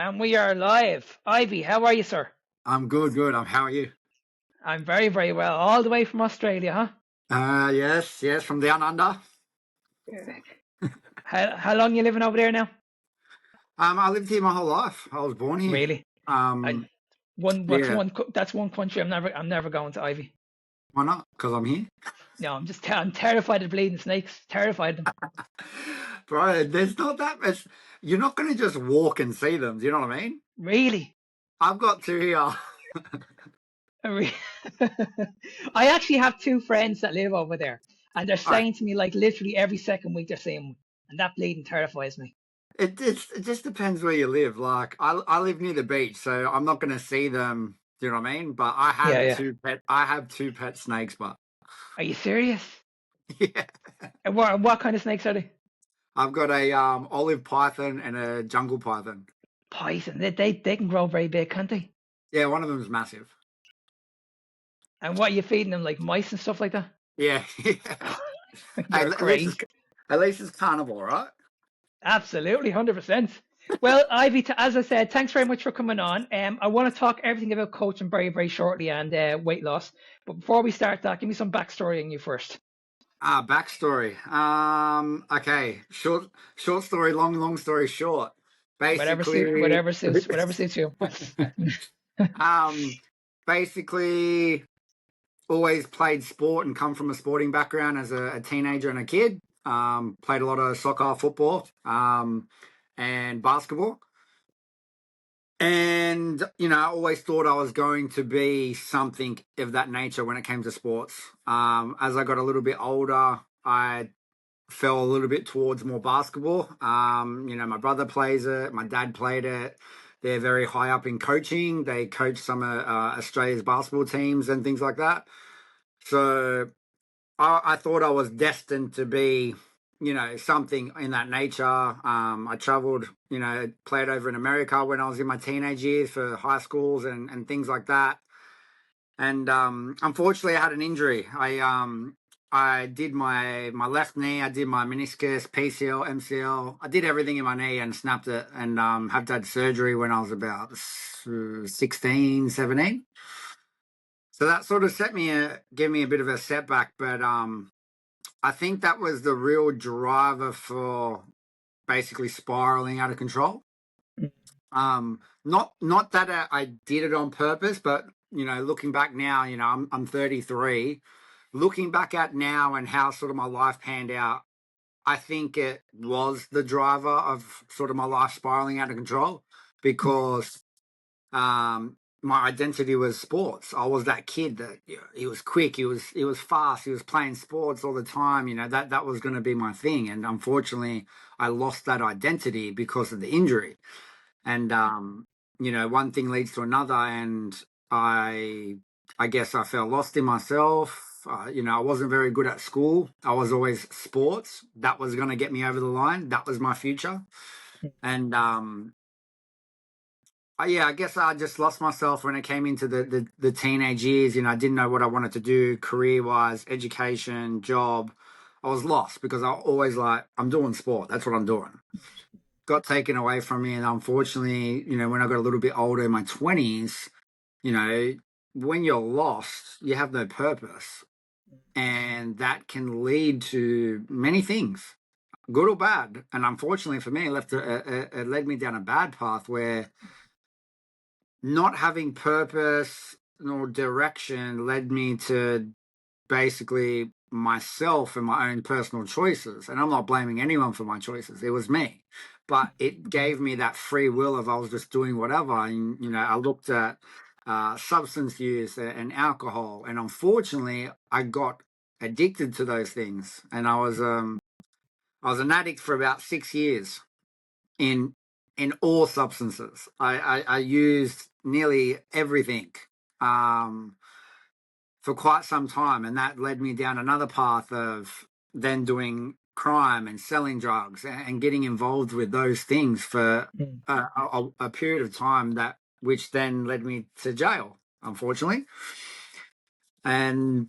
And we are live. Ivy, how are you, sir? I'm good, good. How are you? I'm very, very well. All the way from Australia, huh? Yes, from down under. How long you living over there now? I lived here my whole life. I was born here. Really? I Um, one what's yeah, one that's one country I'm never going to, Ivy. why not? Because I'm here. No, I'm terrified of bleeding snakes. Terrified of them. Bro, there's not that much. You're not going to just walk and see them. Do you know what I mean? Really? I've got two here. I re- I actually have two friends that live over there, and they're All right. saying to me like literally every second week they're seeing one, and that bleeding terrifies me. It just depends where you live. Like I live near the beach, so I'm not going to see them. Do you know what I mean? But Yeah, yeah. I have two pet snakes, but Are you serious? yeah. And what kind of snakes are they? I've got a olive python and a jungle python. Poison. They can grow very big, can't they? Yeah, one of them is massive. And what are you feeding them, like mice and stuff like that? Yeah, yeah. You're crazy. At least it's carnivore, right? Absolutely, 100%. Well, Ivy, as I said, thanks very much for coming on. I want to talk everything about coaching very, very shortly and weight loss. But before we start that, give me some backstory on you first. Backstory. Okay. Short story, long story short. Whatever suit, Basically, whatever suits you. um, basically, always played sport and come from a sporting background as a teenager and a kid. Played a lot of soccer, football, and basketball. And, I always thought I was going to be something of that nature when it came to sports. As I got a little bit older, I fell a little bit towards more basketball. My brother plays it, my dad played it. They're very high up in coaching. They coach some of Australia's basketball teams and things like that. So I thought I was destined to be, something in that nature. I traveled, played over in America when I was in my teenage years for high schools and things like that. And unfortunately, I had an injury. I did my left knee. I did my meniscus, PCL, MCL. I did everything in my knee and snapped it. And have had surgery when I was about 16, 17. So that sort of gave me a bit of a setback. But I think that was the real driver for basically spiraling out of control. Not that I did it on purpose, but looking back now, I'm 33. Looking back at now and how sort of my life panned out, I think it was the driver of sort of my life spiraling out of control because my identity was sports. I was that kid that he was quick, he was fast, he was playing sports all the time. That was going to be my thing, and unfortunately, I lost that identity because of the injury. And one thing leads to another, and I guess I felt lost in myself. I wasn't very good at school. I was always sports. That was going to get me over the line. That was my future. And yeah, I guess I just lost myself when it came into the teenage years. I didn't know what I wanted to do career wise, education, job. I was lost because I always I'm doing sport. That's what I'm doing. Got taken away from me, and unfortunately, when I got a little bit older in my 20s, when you're lost, you have no purpose, and that can lead to many things, good or bad. And unfortunately for me, it led me down a bad path where not having purpose nor direction led me to basically myself and my own personal choices. And I'm not blaming anyone for my choices. It was me. But it gave me that free will of I was just doing whatever. And, I looked at substance use and alcohol. And unfortunately, I got addicted to those things. And I was an addict for about 6 years in all substances. I used nearly everything for quite some time, and that led me down another path of then doing crime and selling drugs and getting involved with those things for a period of time, that which then led me to jail, unfortunately. And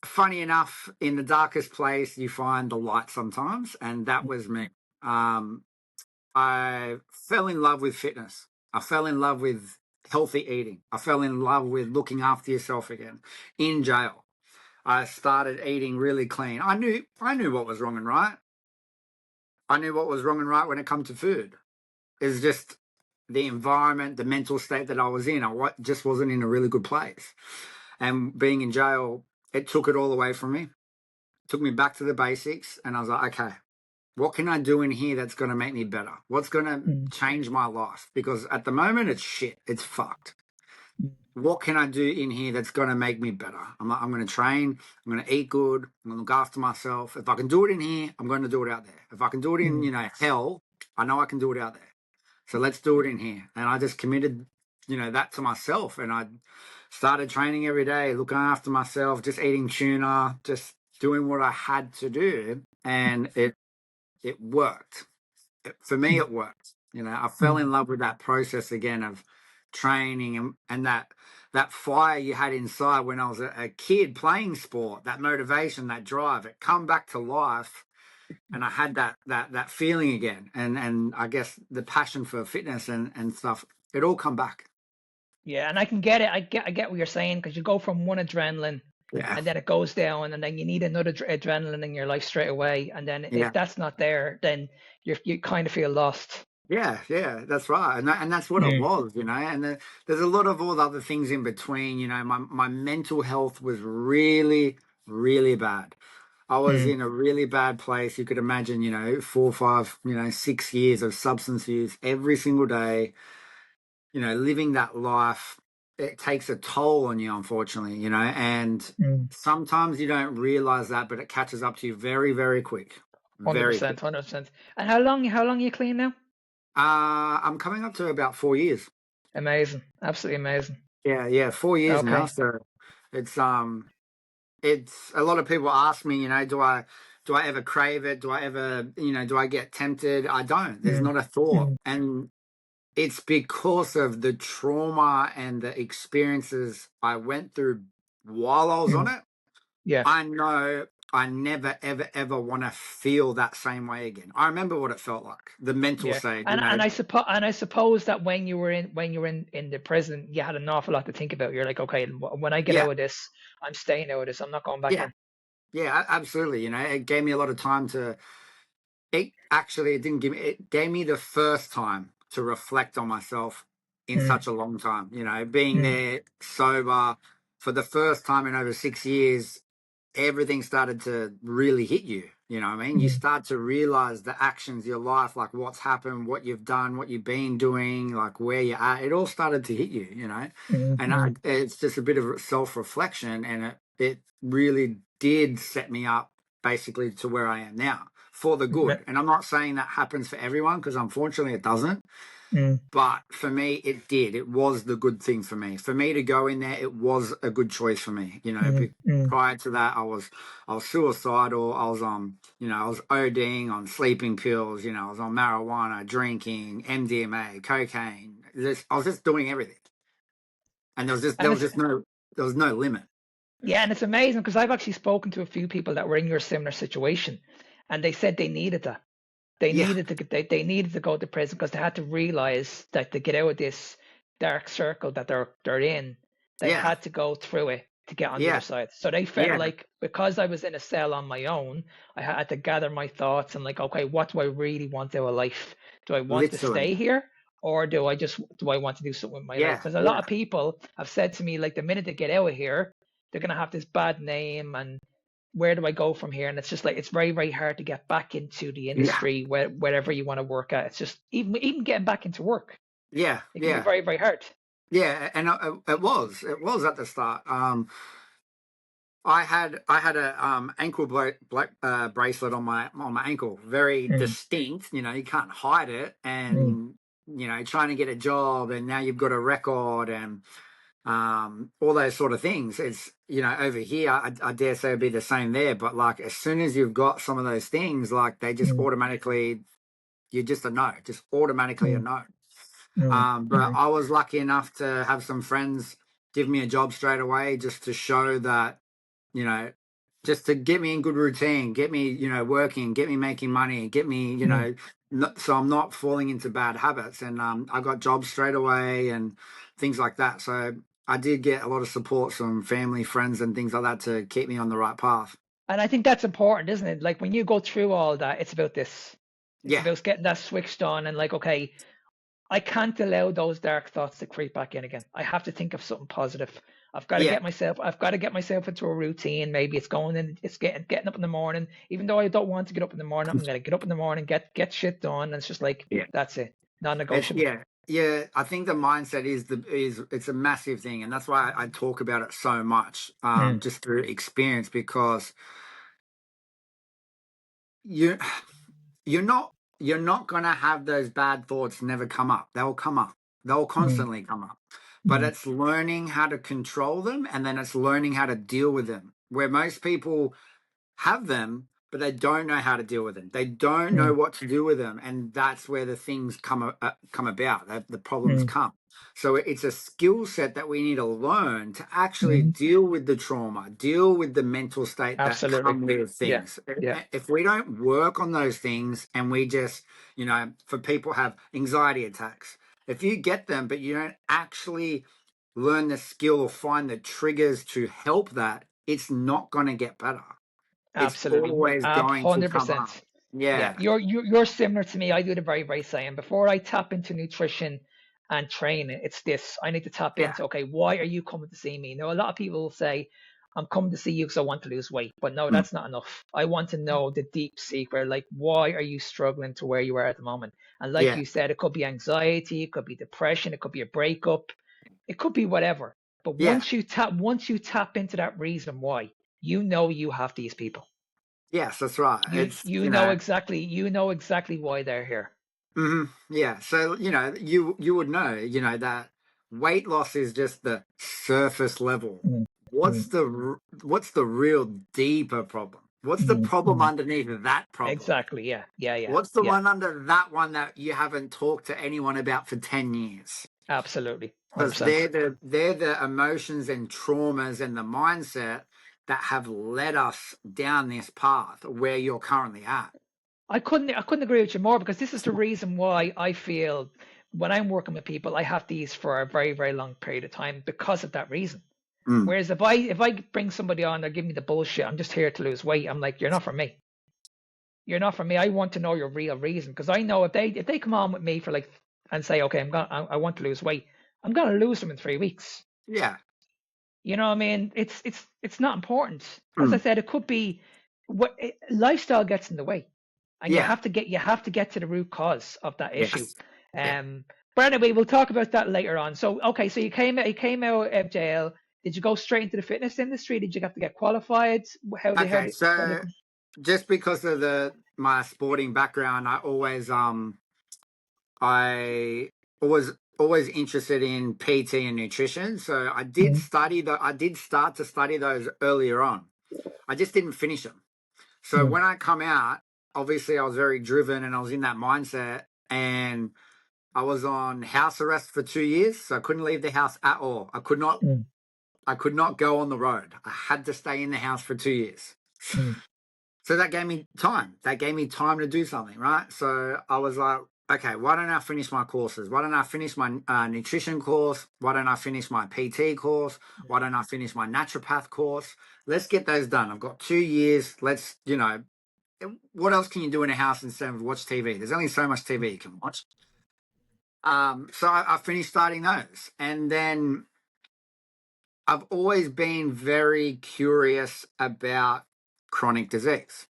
funny enough, in the darkest place you find the light sometimes, and that was me. I fell in love with fitness. I fell in love with healthy eating. I fell in love with looking after yourself again. In jail, I started eating really clean. I knew what was wrong and right. I knew what was wrong and right when it comes to food. It's just the environment, the mental state that I was in. Just wasn't in a really good place. And being in jail, it took it all away from me. Took me back to the basics, and I was like, okay, what can I do in here that's going to make me better? What's going to Mm, change my life? Because at the moment, it's shit. It's fucked. mm, What can I do in here that's going to make me better? I'm going to train. I'm going to eat good. I'm going to look after myself. If I can do it in here, I'm going to do it out there. If I can do it in, mm, hell, I know I can do it out there. So let's do it in here. And I just committed, that to myself. And I started training every day, looking after myself, just eating tuna, just doing what I had to do. And it worked. For me, mm, it worked. I fell mm. in love with that process again of training and that fire you had inside when I was a kid playing sport, that motivation, that drive, it come back to life. And I had that feeling again. And I guess the passion for fitness and stuff, it all come back. Yeah, and I can get it. I get what you're saying because you go from one adrenaline Yeah. and then it goes down and then you need another adrenaline in your life straight away. And then if Yeah. that's not there, then you kind of feel lost. Yeah, that's right, and that's what it Mm, was, And there's a lot of all the other things in between. My mental health was really, really bad. I was mm, in a really bad place. You could imagine, 4, 5, 6 years of substance use every single day. Living that life, it takes a toll on you, unfortunately. And mm. sometimes you don't realize that, but it catches up to you very, very quick, very quick. 100%, 100%. And how long are you clean now? I'm coming up to about 4 years. Amazing, absolutely amazing. Yeah, 4 years now. Okay. So it's it's a lot of people ask me, do I ever crave it? Do I ever, do I get tempted? I don't. There's Mm, not a thought. mm, And it's because of the trauma and the experiences I went through while I was on mm. it. Yeah. I know I never, ever, ever want to feel that same way again. I remember what it felt like, the mental Yeah, state, and I suppose that when you were in the prison, you had an awful lot to think about. You're like, okay, when I get Yeah, out of this, I'm staying out of this. I'm not going back yeah, in. yeah, absolutely. It gave me a lot of time to. It didn't give me. It gave me the first time to reflect on myself in Mm, such a long time. Being mm, there sober for the first time in over 6 years, everything started to really hit you. You know what I mean? You mm, start to realize the actions, your life, like what's happened, what you've done, what you've been doing, like where you're at. It all started to hit you. mm, And mm. it's just a bit of self reflection. And it really did set me up basically to where I am now for the good. And I'm not saying that happens for everyone because unfortunately it doesn't. Mm, But for me, it did. It was the good thing for me. For me to go in there, it was a good choice for me. mm, mm, Prior to that, I was suicidal. I was ODing on sleeping pills. I was on marijuana, drinking, MDMA, cocaine. I was just doing everything, and and it's there was no limit. yeah, and it's amazing because I've actually spoken to a few people that were in your similar situation, and they said they needed that. They Yeah, needed to they needed to go to prison because they had to realize that to get out of this dark circle that they're in, they yeah, had to go through it to get on the other yeah, side. So they felt yeah. like because I was in a cell on my own, I had to gather my thoughts and like, okay, what do I really want out of life? Do I want to Literally. stay here or do I want to do something with my life? Yeah, Because a lot yeah, of people have said to me like the minute they get out of here, they're gonna have this bad name and where do I go from here? And it's just like it's very, very hard to get back into the yeah, industry wherever you want to work at. It's just even getting back into work, yeah, it can be yeah. very, very hard. Yeah, and it was at the start. I had a ankle bracelet on my ankle, very Mm, distinct. You can't hide it, mm, and trying to get a job, and now you've got a record, and all those sort of things. It's over here, I dare say it'd be the same there, but like as soon as you've got some of those things, like they just mm, automatically, you're just a no, just automatically a mm, no. mm, But I was lucky enough to have some friends give me a job straight away just to show that, you know, just to get me in good routine, get me, working, get me making money, get me, mm, so I'm not falling into bad habits, and I got jobs straight away and things like that. So I did get a lot of support from family, friends, and things like that to keep me on the right path. And I think that's important, isn't it? Like when you go through all that, it's about this. It's Yeah, about getting that switched on and like, okay, I can't allow those dark thoughts to creep back in again. I have to think of something positive. yeah, I've got to get myself into a routine. Maybe it's going in, it's getting up in the morning. Even though I don't want to get up in the morning, I'm gonna get up in the morning, get shit done. And it's just like yeah. that's it, It's non-negotiable. yeah. I think the mindset is it's a massive thing, and that's why I talk about it so much, Mm, just through experience, because you you're not you're not gonna have those bad thoughts never come up. They'll come up. They'll mm, constantly come up. But mm, it's learning how to control them, and then it's learning how to deal with them. Where most people have them, but they don't know how to deal with them. They don't know mm, what to do with them, and that's where the things come about. The problems mm, come. So it's a skill set that we need to learn to actually mm. deal with the trauma, deal with the mental state that Absolutely. come with Yeah. things. Yeah. If we don't work on those things, and we just, for people have anxiety attacks, if you get them, but you don't actually learn the skill or find the triggers to help that, it's not going to get better. It's Absolutely. always going to come 100%. up. Yeah, Yeah, you're similar to me. I do the very, very same. Before I tap into nutrition and training, it's this. I need to tap yeah, into, okay, why are you coming to see me? Now, a lot of people will say, I'm coming to see you because I want to lose weight. But no, mm, that's not enough. I want to know the deep secret, like why are you struggling to where you are at the moment? And like yeah, you said, it could be anxiety, it could be depression, it could be a breakup, it could be whatever. But yeah. once you tap into that reason why, you know you have these people. Yes, that's right. It's, You know exactly why they're here. yeah. So, you would know, that weight loss is just the surface level. Mm, What's mm, the real deeper problem? What's the mm, problem mm. underneath that problem? Exactly. Yeah. Yeah. Yeah. What's the Yeah. one under that one that you haven't talked to anyone about for 10 years? Absolutely. Because 100%. they're the emotions and traumas and the mindset that have led us down this path where you're currently at. I couldn't agree with you more because this is the reason why I feel when I'm working with people, I have these for a very, very long period of time because of that reason. Mm. Whereas if I bring somebody on, they're giving me the bullshit, I'm just here to lose weight. I'm like, you're not for me. You're not for me. I want to know your real reason because I know if they come on with me for like and say, okay, I want to lose weight, I'm gonna lose them in 3 weeks. Yeah. You know what I mean? It's not important. As I Mm. said, it could be lifestyle gets in the way, and Yeah. you have to get to the root cause of that issue. Yes. Yeah. Um, but anyway, we'll talk about that later on. So okay, so you came out of jail. Did you go straight into the fitness industry? Did you have to get qualified? Okay. How did So just because of my sporting background, I was always interested in PT and nutrition. So mm, I did start to study those earlier on. I just didn't finish them. So mm, when I come out, obviously I was very driven and I was in that mindset, and I was on house arrest for 2 years. So I couldn't leave the house at all. mm, I could not go on the road. I had to stay in the house for 2 years. mm, So that gave me time. That gave me time to do something, right? So I was like, okay, why don't I finish my courses? Why don't I finish my nutrition course? Why don't I finish my PT course? Why don't I finish my naturopath course? Let's get those done. I've got 2 years. What else can you do in a house instead of watch TV? There's only so much TV you can watch. So I finished starting those. And then I've always been very curious about chronic disease.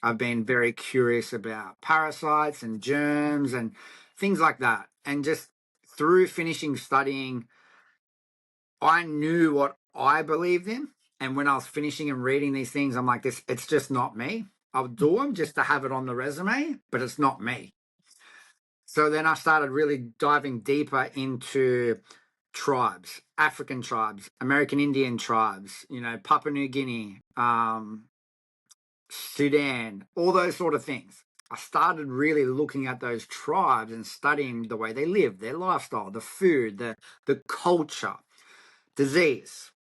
I've been very curious about parasites and germs and things like that. And just through finishing studying, I knew what I believed in. And when I was finishing and reading these things, I'm like, it's just not me. I'll do them just to have it on the resume, but it's not me. So then I started really diving deeper into tribes, African tribes, American Indian tribes, Papua New Guinea, Sudan, all those sort of things. I started really looking at those tribes and studying the way they live, their lifestyle, the food, the culture, disease,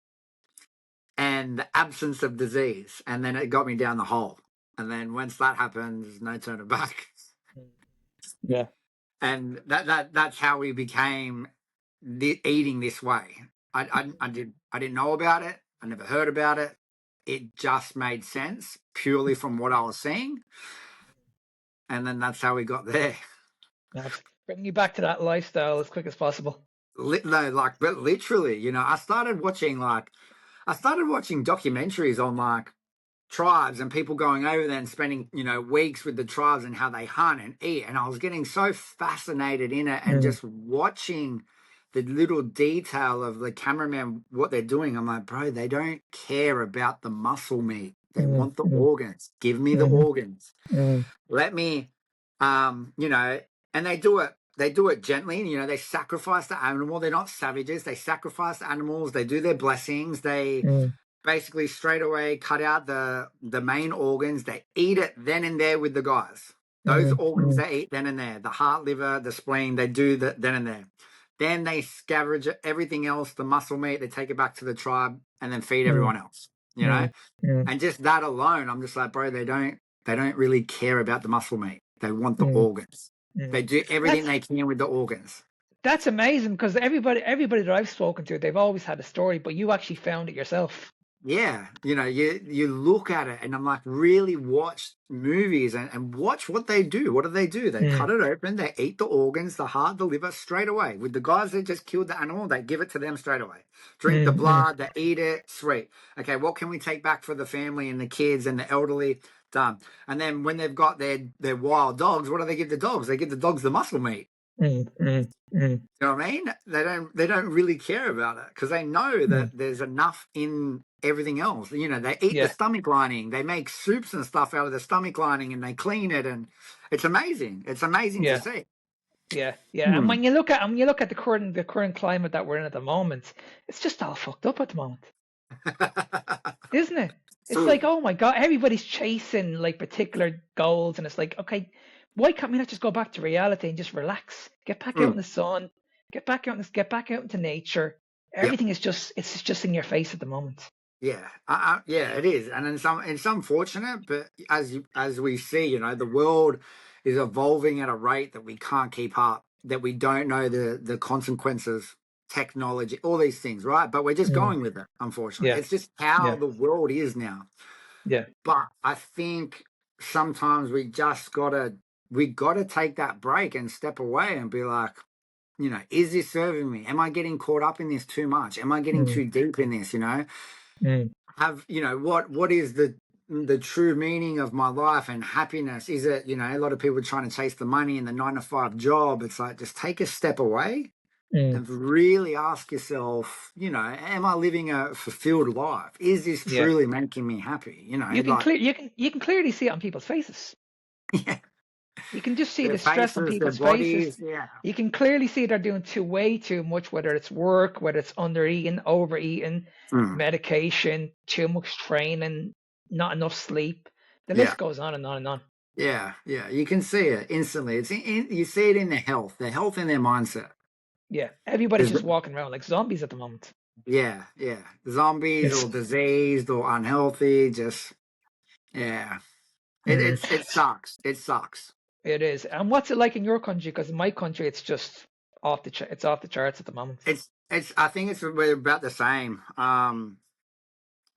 and the absence of disease. And then it got me down the hole. And then once that happens, no turning back. mm. Yeah. And that's how we became eating this way. I didn't know about it. I never heard about it. It just made sense purely from what I was seeing, and then that's how we got there. That's bringing you back to that lifestyle as quick as possible. No, like, but literally, I started watching documentaries on like tribes and people going over there and spending, weeks with the tribes and how they hunt and eat. And I was getting so fascinated in it and just watching the little detail of the cameraman, what they're doing. I'm like, bro, they don't care about the muscle meat. They want the organs. Give me the organs. Let me, and they do it gently. They sacrifice the animal. They're not savages. They sacrifice the animals. They do their blessings. They basically straight away cut out the main organs. They eat it then and there with the guys. Those organs they eat then and there. The heart, liver, the spleen, they do that then and there. Then they scavenge everything else, the muscle meat, they take it back to the tribe and then feed everyone else, And just that alone, I'm just like, bro, they don't really care about the muscle meat. They want the organs. They do everything they can with the organs. That's amazing because everybody that I've spoken to, they've always had a story, but you actually found it yourself. Yeah, you look at it and I'm like, really watch movies and watch what they do. What do? They cut it open, they eat the organs, the heart, the liver straight away. With the guys that just killed the animal, they give it to them straight away. Drink the blood, they eat it, sweet. Okay, what can we take back for the family and the kids and the elderly? Done. And then when they've got their wild dogs, what do they give the dogs? They give the dogs the muscle meat. You know what I mean? They don't really care about it because they know that there's enough in everything else. They eat the stomach lining. They make soups and stuff out of the stomach lining and they clean it, and it's amazing. It's amazing to see. Yeah. And when you look at the current climate that we're in at the moment, it's just all fucked up at the moment, isn't it? It's like, oh my God, everybody's chasing like particular goals, and it's like, okay, why can't we not just go back to reality and just relax, get back out in the sun, get back out into nature? Everything is just in your face at the moment. Yeah, it is, and it's unfortunate, but as we see, the world is evolving at a rate that we can't keep up, that we don't know the consequences, technology, all these things, right? But we're just going with it. Unfortunately, it's just how the world is now. Yeah, but I think sometimes we gotta take that break and step away and be like, is this serving me? Am I getting caught up in this too much? Am I getting too deep in this? Have what is the true meaning of my life and happiness? Is it a lot of people trying to chase the money and the 9-to-5 job? It's like, just take a step away and really ask yourself, am I living a fulfilled life? Is this truly making me happy? you can clearly see it on people's faces. Yeah. You can just see Their the stress on faces, people's their bodies, faces. yeah. You can clearly see they're doing way too much, whether it's work, whether it's undereating, overeating, medication, too much training, not enough sleep. The list goes on and on and on. Yeah. You can see it instantly. You see it in their health in their mindset. Yeah, everybody's just walking around like zombies at the moment. Yeah. Zombies or diseased or unhealthy, just, yeah. It sucks. It sucks. It is. And what's it like in your country? Because in my country, it's just off the charts at the moment. I think we're about the same.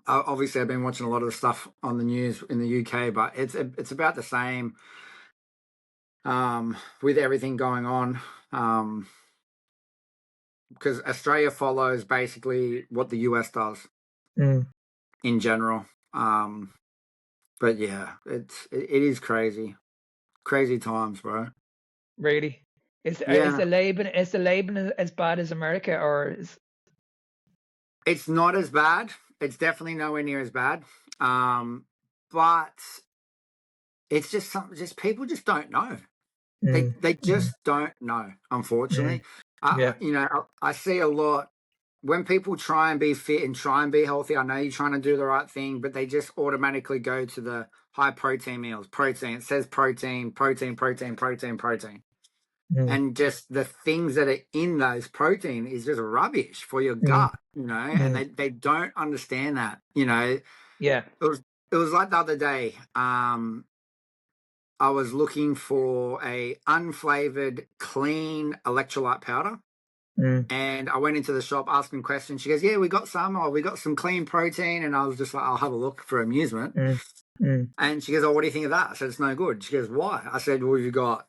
Obviously, I've been watching a lot of the stuff on the news in the UK, but it's about the same. With everything going on, because Australia follows basically what the US does in general. But yeah, it is crazy times, bro. Really? Is the Laban as bad as America, or is? It's not as bad. It's definitely nowhere near as bad. But it's just people just don't know. They just don't know, unfortunately. I see a lot when people try and be fit and try and be healthy. I know you're trying to do the right thing, but they just automatically go to the high protein meals. Protein. It says protein. And just the things that are in those protein is just rubbish for your gut, and they don't understand that, Yeah. It was like the other day, I was looking for a unflavored, clean electrolyte powder. And I went into the shop asking questions. She goes, "Yeah, we got some. Oh, we got some clean protein." And I was just like, "I'll have a look for amusement." And she goes, "Oh, what do you think of that?" I said, "It's no good." She goes, "Why?" I said, "Well, you've got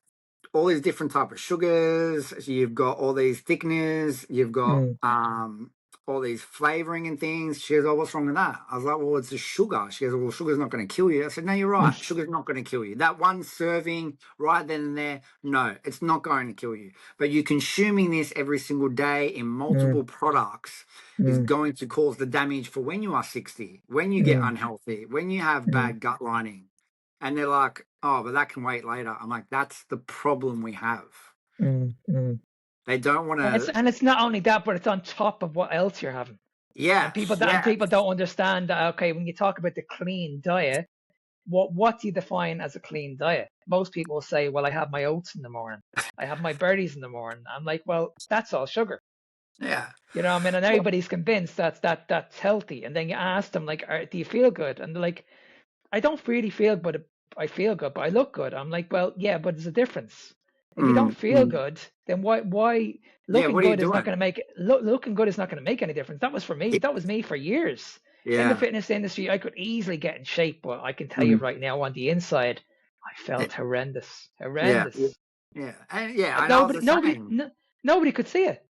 all these different type of sugars. You've got all these thickeners. You've got all these flavoring and things." She goes, "Oh, what's wrong with that?" I was like, "Well, it's the sugar." She goes, "Well, sugar's not going to kill you." I said, "No, you're right. Sugar's not going to kill you. That one serving right then and there, no, it's not going to kill you. But you consuming this every single day in multiple products is going to cause the damage for when you are 60, when you get unhealthy, when you have bad gut lining." And they're like, "Oh, but that can wait later." I'm like, that's the problem we have. They don't want to. And it's not only that, but it's on top of what else you're having. And Yes, people yes. don't understand that. Okay, when you talk about the clean diet, what do you define as a clean diet? Most people say, "Well, I have my oats in the morning. I have my berries in the morning." I'm like, "Well, that's all sugar." Yeah. You know what I mean? And Well, everybody's convinced that's healthy. And then you ask them like, "Do you feel good?" And they're like, "I don't really feel, but I feel good, but I look good." I'm like, "Well, yeah, but there's a difference. If you don't feel good, then why yeah, looking what are you good is not doing? going to make looking good is not going to make any difference." That was for me. That was me for years in the Yeah. fitness industry. I could easily get in shape, but I can tell you Mm. right now, on the inside, I Yeah. felt horrendous, Yeah. horrendous. Yeah. And yeah, Like and I was the same. nobody could see it.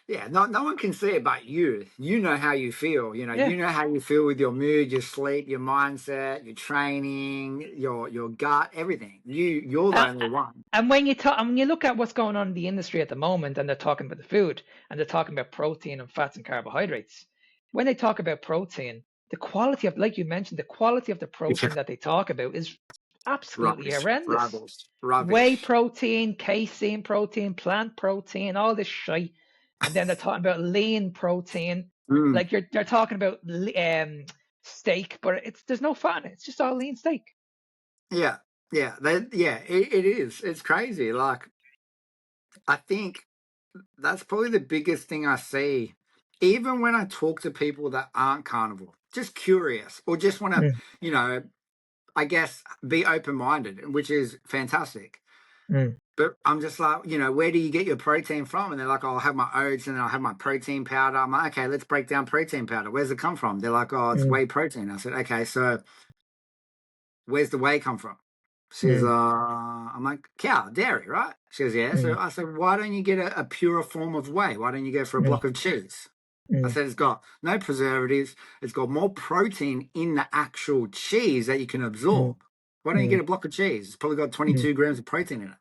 Yeah, no one can see it but you. You know how you feel. Yeah. You know how you feel with your mood, your sleep, your mindset, your training, your gut, everything. You're the Uh, only one. And when you look at what's going on in the industry at the moment, and they're talking about the food, and they're talking about protein and fats and carbohydrates, when they talk about protein, the quality of, like you mentioned, the quality of the Yeah. protein that they talk about is absolutely Rubbish. horrendous. Rubbish. Whey Rubbish. protein, casein protein, plant protein, all this shit, and then they're talking about lean protein, Mm. like they're talking about steak, but there's no fat in it. It's just all lean steak. Yeah. Yeah. It is. It's crazy. Like, I think that's probably the biggest thing I see, even when I talk to people that aren't carnivore, just curious or just want to, Mm, you know, I guess be open minded, which is fantastic. mm, But I'm just like, where do you get your protein from? And they're like, "Oh, I'll have my oats and then I'll have my protein powder." I'm like, "Okay, let's break down protein powder. Where's it come from?" They're like, "Oh, it's mm, whey protein." I said, "Okay, so where's the whey come from?" She's, mm, I'm like, "Cow, dairy, right?" She goes, "Yeah." So mm, I said, "Why don't you get a purer form of whey? Why don't you go for a mm, block of cheese?" I mm, said, "It's got no preservatives. It's got more protein in the actual cheese that you can mm, absorb. Why don't you get mm, a block of cheese? It's probably got mm, 22 grams of protein in it."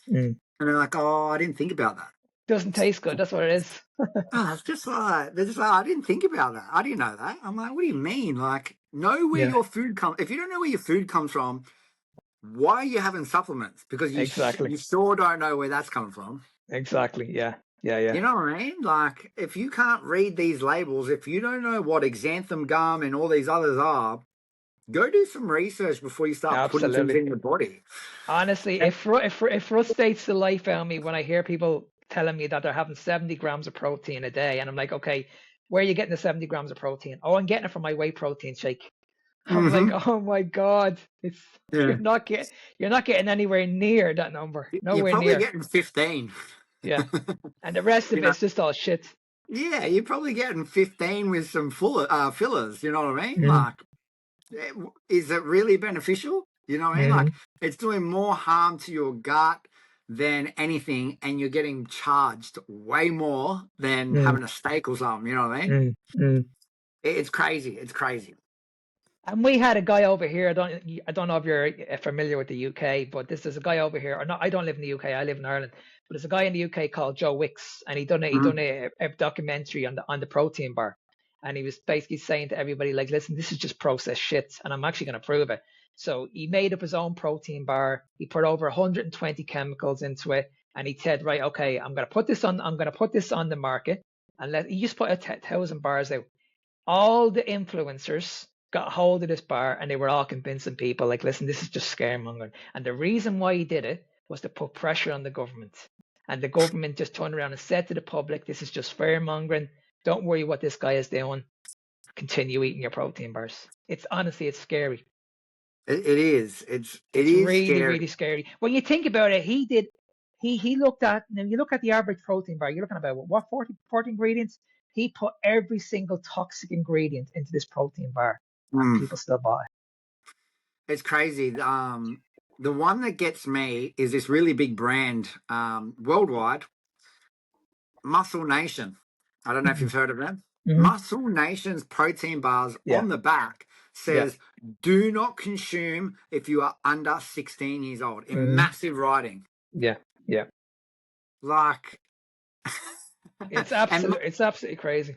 mm. And they're like, "Oh, I didn't think about that." Doesn't taste good. That's what it is. Oh, it's just like, they're just like, "I didn't think about that. I didn't know that." I'm like, "What do you mean? Like, know where Yeah, your food comes. If you don't know where your food comes from, why are you having supplements? Because exactly. you sure don't know where that's coming from." Exactly. Yeah. Yeah. Yeah. You know what I mean? Like, if you can't read these labels, if you don't know what xanthan gum and all these others are, go do some research before you start putting things Absolutely. in your body. Honestly, And, it frustrates the life out of me when I hear people telling me that they're having 70 grams of protein a day, and I'm like, okay, where are you getting the 70 grams of protein? Oh, I'm getting it from my whey protein shake. I'm like, mm-hmm, oh my god, it's yeah, you're not getting anywhere near that number, you're nowhere probably near. getting 15. Yeah, and the rest You of know, it's just all shit. yeah, you're probably getting 15 with some fillers. You know what I mean? Mm, Like, is it really beneficial? You know what I mean? mm, Like, it's doing more harm to your gut than anything, and you're getting charged way more than mm, having a steak or something. You know what I mean? mm, mm. It's crazy. It's crazy. And we had a guy over here. I don't know if you're familiar with the UK, but this is a guy over here. Or not, I don't live in the UK. I live in Ireland. But there's a guy in the UK called Joe Wicks, and he Mm-hmm. done a documentary on the protein bar, and he was basically saying to everybody like, listen, this is just processed shit, and I'm actually going to prove it. So he made up his own protein bar. He put over 120 chemicals into it, and he said, right, okay, I'm going to put this on. I'm going to put this on the market, and he just put 1,000 bars out. All the influencers got hold of this bar, and they were all convincing people like, listen, this is just scaremongering. And the reason why he did it was to put pressure on the government. And the government just turned around and said to the public, this is just scaremongering. Don't worry what this guy is doing. Continue eating your protein bars. It's honestly, it's scary. It is. It It's is really, scary. really scary. When you think about it, he looked at, now you look at the average protein bar, you're looking about what 40 ingredients? He put every single toxic ingredient into this protein bar, and Mm. people still buy. It's crazy. The one that gets me is this really big brand, worldwide, Muscle Nation. I don't know if Mm-hmm. you've heard of them. Mm-hmm. Muscle Nation's protein bars Yeah, on the back yeah, says, "Do not consume if you are under 16 years old," in mm-hmm. massive writing. Yeah, yeah. Like, and It's absolutely crazy.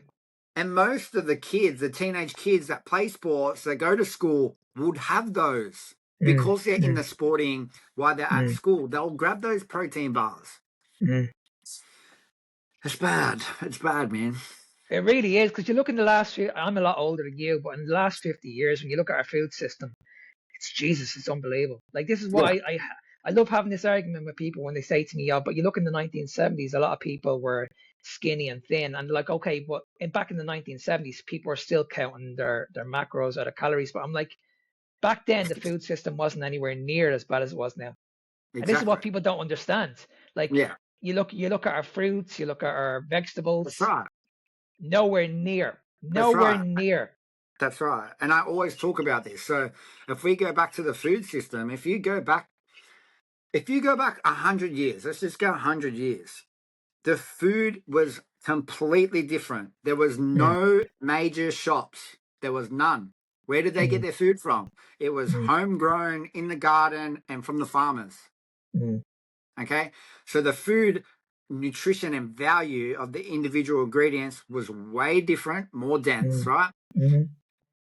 and most of the kids, the teenage kids that play sports, that go to school, would have those Mm, because they're in mm, the sporting while they're at mm, school. They'll grab those protein bars. mm. It's bad. It's bad, man. It really is, because you look in the last few. I'm a lot older than you, but in the last 50 years, when you look at our food system, it's Jesus, it's unbelievable. Like this is Yeah, why I love having this argument with people when they say to me, "Yeah, but you look in the 1970s, a lot of people were skinny and thin," and like, okay, but back in the 1970s, people were still counting their macros or their calories. But I'm like, back then, the food system wasn't anywhere near as bad as it was now, and this is exactly. what people don't understand. Like Yeah, you look at our fruits, you look at our that's vegetables, right. nowhere near, That's nowhere right. near. That's right. And I always talk about this. So if we go back to the food system, if you go back 100 years, let's just go 100 years. The food was completely different. There was Mm, no major shops. There was none. Where did they get mm, their food from? It was mm, homegrown in the garden and from the farmers. mm, Okay. So the food nutrition and value of the individual ingredients was way different, more dense, mm, right? mm,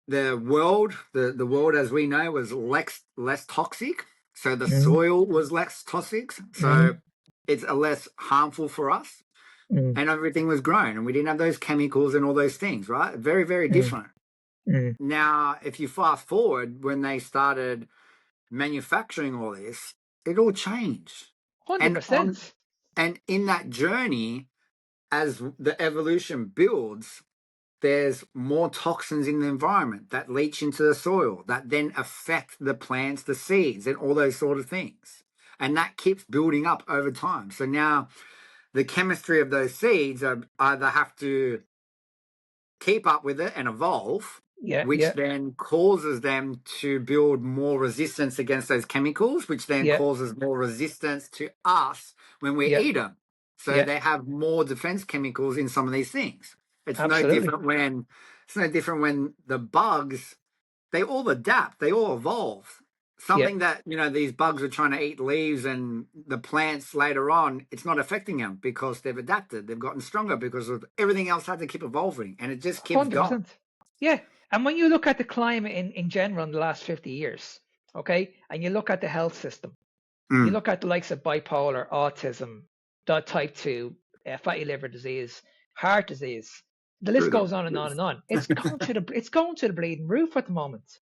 The world as we know was less toxic. So the mm, soil was less toxic. mm, So it's a less harmful for us. mm, And everything was grown and we didn't have those chemicals and all those things, right? Very, very mm, different. mm. Now, if you fast forward when they started manufacturing all this, it all changed. And on 100%. and in that journey, as the evolution builds, there's more toxins in the environment that leach into the soil that then affect the plants, the seeds, and all those sort of things. And that keeps building up over time. So now the chemistry of those seeds are either have to keep up with it and evolve, Yeah, which yeah, then causes them to build more resistance against those chemicals, which then yeah, causes more resistance to us when we yeah, eat them. So yeah. they have more defense chemicals in some of these things. Absolutely. It's no different when the bugs, they all adapt, they all evolve. Yeah, Something that, these bugs are trying to eat leaves and the plants later on, it's not affecting them because they've adapted. They've gotten stronger because of everything else had to keep evolving and it just keeps going. 100%. Yeah. And when you look at the climate in general in the last 50 years, okay, and you look at the health system, you Mm, look at the likes of bipolar, autism, type 2, fatty liver disease, heart disease, the list through the goes on and on roof. and on. It's going to the bleeding roof at the moment.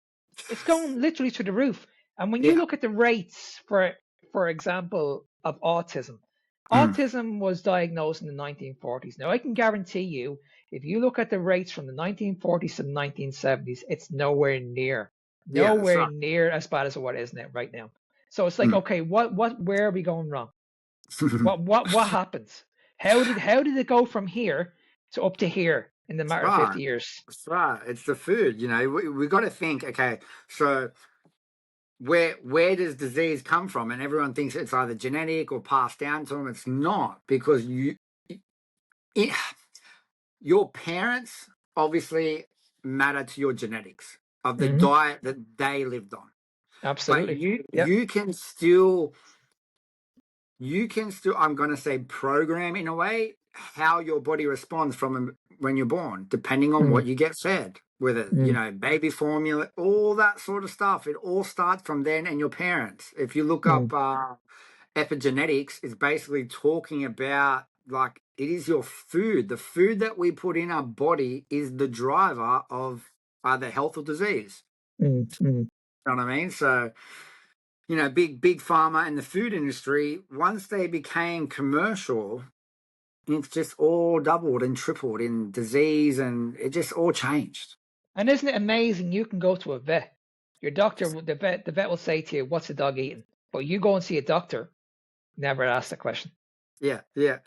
It's going literally to the roof. And when you Yeah. look at the rates, for example, of autism, Mm, autism was diagnosed in the 1940s. Now, I can guarantee you, if you look at the rates from the 1940s to the 1970s, it's yeah, that's nowhere right. near as bad as what it is now, right now. So it's like, Mm. okay, where are we going wrong? What happens? How did it go from here to up to here in the matter of Right. 50 years? That's right. It's the food. We got to think. Okay, so where does disease come from? And everyone thinks it's either genetic or passed down to them. It's not because it, your parents obviously matter to your genetics of the Hmm. diet that they lived on. But Absolutely. you Yeah. you can still, I'm going to say, program in a way how your body responds from when you're born, depending on Mm, what you get fed, whether, mm, baby formula, all that sort of stuff. It all starts from then and your parents. If you look up mm, epigenetics, it's basically talking about like it is your food. The food that we put in our body is the driver of either health or disease. mm, mm. You know what I mean? So, big pharma and the food industry, once they became commercial, it's just all doubled and tripled in disease and it just all changed. And isn't it amazing? You can go to a vet. Your doctor, the vet will say to you, "What's the dog eating?" But you go and see a doctor, never ask the question. Yeah.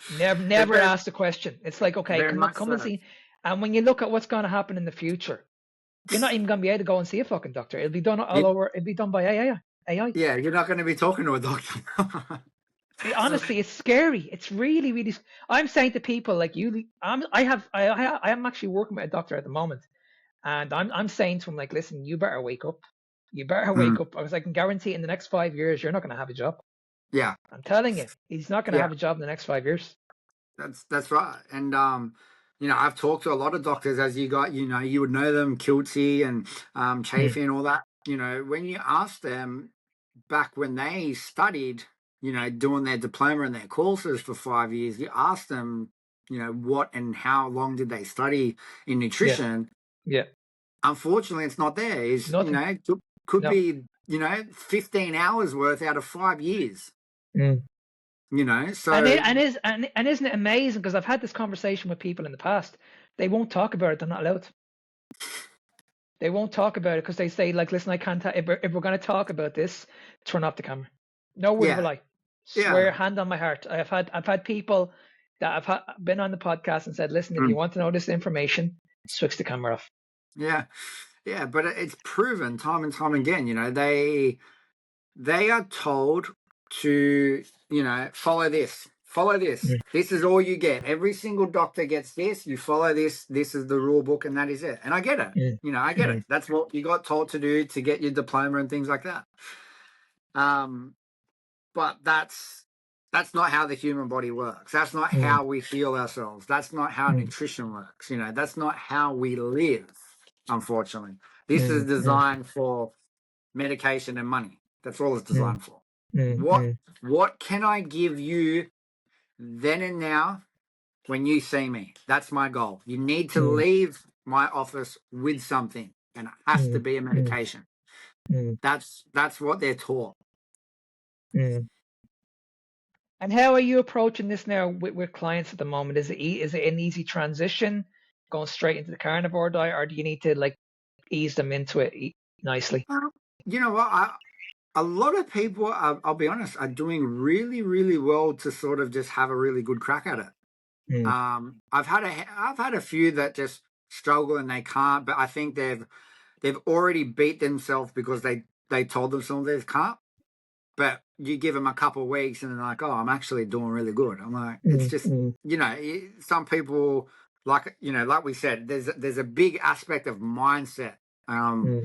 Never Very, ask the question. It's like, okay, very much come and so. see. And when you look at what's going to happen in the future, you're not even going to be able to go and see a fucking doctor. It'll be done all You, over. It'll be done by AI. yeah, you're not going to be talking to a doctor. Honestly, it's scary. It's really, really. I'm saying to people like you, I'm actually working with a doctor at the moment, and I'm saying to him like, listen, you better wake up. You better wake Mm, up, because I can guarantee in the next 5 years you're not going to have a job. yeah, I'm telling you, he's not going to yeah, have a job in the next 5 years. that's right. And I've talked to a lot of doctors, as you would know them, Kiltsy and Mm, Chafee and all that. When you ask them back when they studied, doing their diploma and their courses for 5 years, you ask them, what and how long did they study in yeah, nutrition? yeah, Unfortunately, it's not there. nothing. Could No. be 15 hours worth out of 5 years. Mm. And So isn't it amazing? Because I've had this conversation with people in the past. They won't talk about it. They're not allowed. They won't talk about it because they say like, listen, I can't. If we're going to talk about this, turn off the camera. No word of a yeah, lie. yeah, Swear, hand on my heart. I've had people that been on the podcast and said, listen, if you mm, want to know this information, switch the camera off. yeah, yeah. But it's proven time and time again. They are told to follow this. Follow this. Mm, This is all you get. Every single doctor gets this. You follow this. This is the rule book, and that is it. And I get it. mm, I get mm, it. That's what you got told to do to get your diploma and things like that. But that's not how the human body works. That's not mm, how we feel ourselves. That's not how mm, nutrition works. That's not how we live, unfortunately. This is mm, mm, designed for medication and money. That's all it's mm, designed for. mm, What mm, what can I give you then and now when you see me? That's my goal. You need to mm, leave my office with something, and it has to mm, be a mm, medication. mm, That's what they're taught. mm. And how are you approaching this now with clients at the moment? Is it an easy transition, going straight into the carnivore diet, or do you need to like ease them into it nicely? Uh, You know what? A lot of people, I'll be honest, are doing really, really well to sort of just have a really good crack at it. Mm, I've had a few that just struggle and they can't, but I think they've already beat themselves because they told themselves they can't. But you give them a couple of weeks and they're like, oh, I'm actually doing really good. I'm like, it's mm, just mm, some people like we said, there's a big aspect of mindset. mm,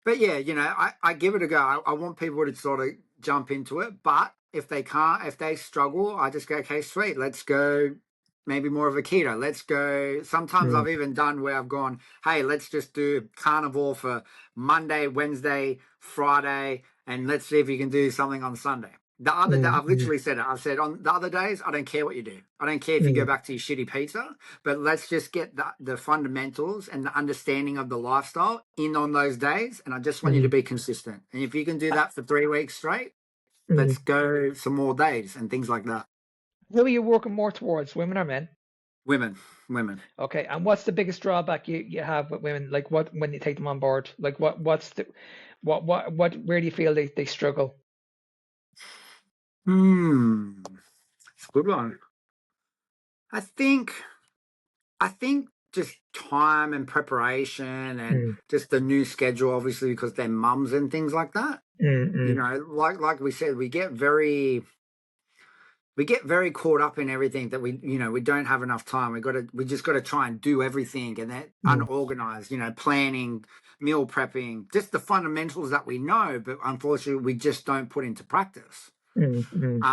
But yeah, I give it a go. I want people to sort of jump into it. But if they can't, if they struggle, I just go, okay, sweet, let's go maybe more of a keto. Let's go. Sometimes mm, I've even done where I've gone, hey, let's just do carnivore for Monday, Wednesday, Friday, and let's see if you can do something on Sunday. The other day, mm, I've mm, literally said it. I've said on the other days, I don't care what you do. I don't care if you go mm, back to your shitty pizza, but let's just get the fundamentals and the understanding of the lifestyle in on those days. And I just want you to mm, be consistent. And if you can do that for 3 weeks straight, let's mm. go some more days and things like that. Who are you working more towards, women or men? Women, women. Okay, and what's the biggest drawback you have with women? Like what when you take them on board? Like what's the what where do you feel they struggle? It's a good one. I think I think just time and preparation and Mm, just the new schedule, obviously, because they're mums and things like that. mm, mm, Like we said, we get very caught up in everything that we don't have enough time. We just got to try and do everything, and that mm, unorganized, planning, meal prepping, just the fundamentals that we know, but unfortunately we just don't put into practice. mm, mm,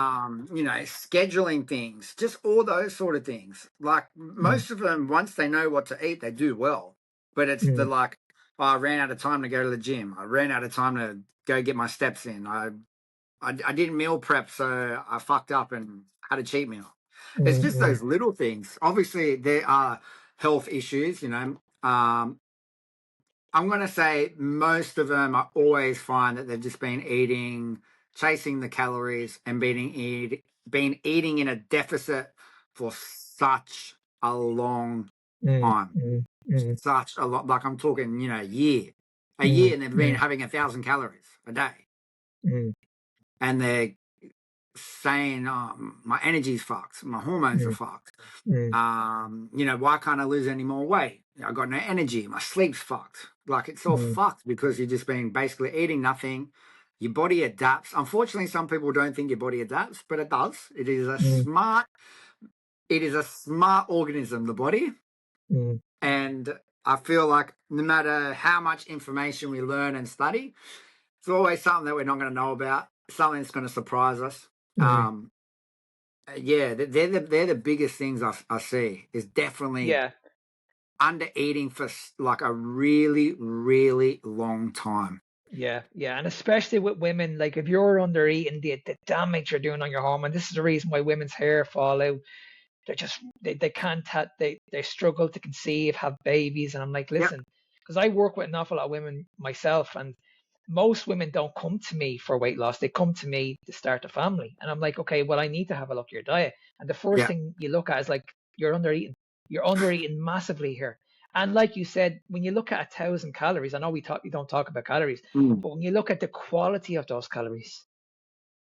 Scheduling things, just all those sort of things. Like mm, most of them, once they know what to eat, they do well. But it's the mm, like, oh, I ran out of time to go to the gym. I ran out of time to go get my steps in. I didn't meal prep, so I fucked up and had a cheat meal. It's just mm, those little things. Obviously, there are health issues. I'm going to say most of them I always find that they've just been eating, chasing the calories, and been eating in a deficit for such a long mm, time. mm, mm, Such a lot. Like I'm talking, year. a year, and they've been having 1,000 calories a day, and they're saying, my energy's fucked, my hormones are fucked. Why can't I lose any more weight? I got no energy, my sleep's fucked. Like, it's all fucked because you've just been basically eating nothing. Your body adapts. Unfortunately, some people don't think your body adapts, but it does. It is a smart organism, the body. And I feel like no matter how much information we learn and study, it's always something that we're not going to know about, something that's going to surprise us. They're the biggest things I see is definitely under eating for like a really, really long time. Yeah, and especially with women, like if you're under eating, the damage you're doing on your hormone. This is the reason why women's hair fall out. They can't they struggle to conceive, have babies, and I'm like, listen, because I work with an awful lot of women myself, and most women don't come to me for weight loss. They come to me to start a family, and I'm like, okay, well, I need to have a look at your diet, and the first thing you look at is like you're under eating massively here. And like you said, when you look at 1,000 calories, I know we don't talk about calories, but when you look at the quality of those calories,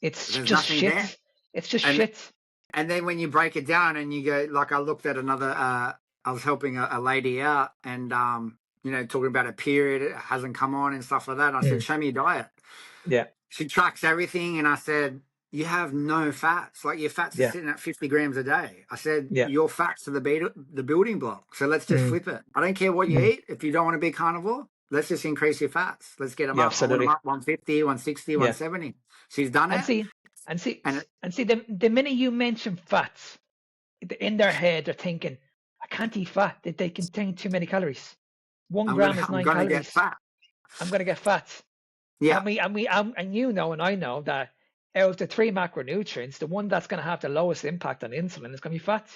it's just shit. There. It's just shit. And then when you break it down and you go, like I looked at another, I was helping a lady out and, talking about a period, it hasn't come on and stuff like that. And I said, show me your diet. Yeah. She tracks everything. And I said, you have no fats. Like your fats are sitting at 50 grams a day. I said, your fats are the building block. So let's just flip it. I don't care what you eat. If you don't want to be carnivore, let's just increase your fats. Let's get them up. Absolutely. I want them up 150, 160, 170. She's done it. And see, the minute you mention fats, in their head they're thinking, I can't eat fat. They contain too many calories. 1 gram is 9 calories. Get fat. I'm going to get fat. Yeah. And you know, and I know that out of the 3 macronutrients, the one that's going to have the lowest impact on insulin is going to be fat.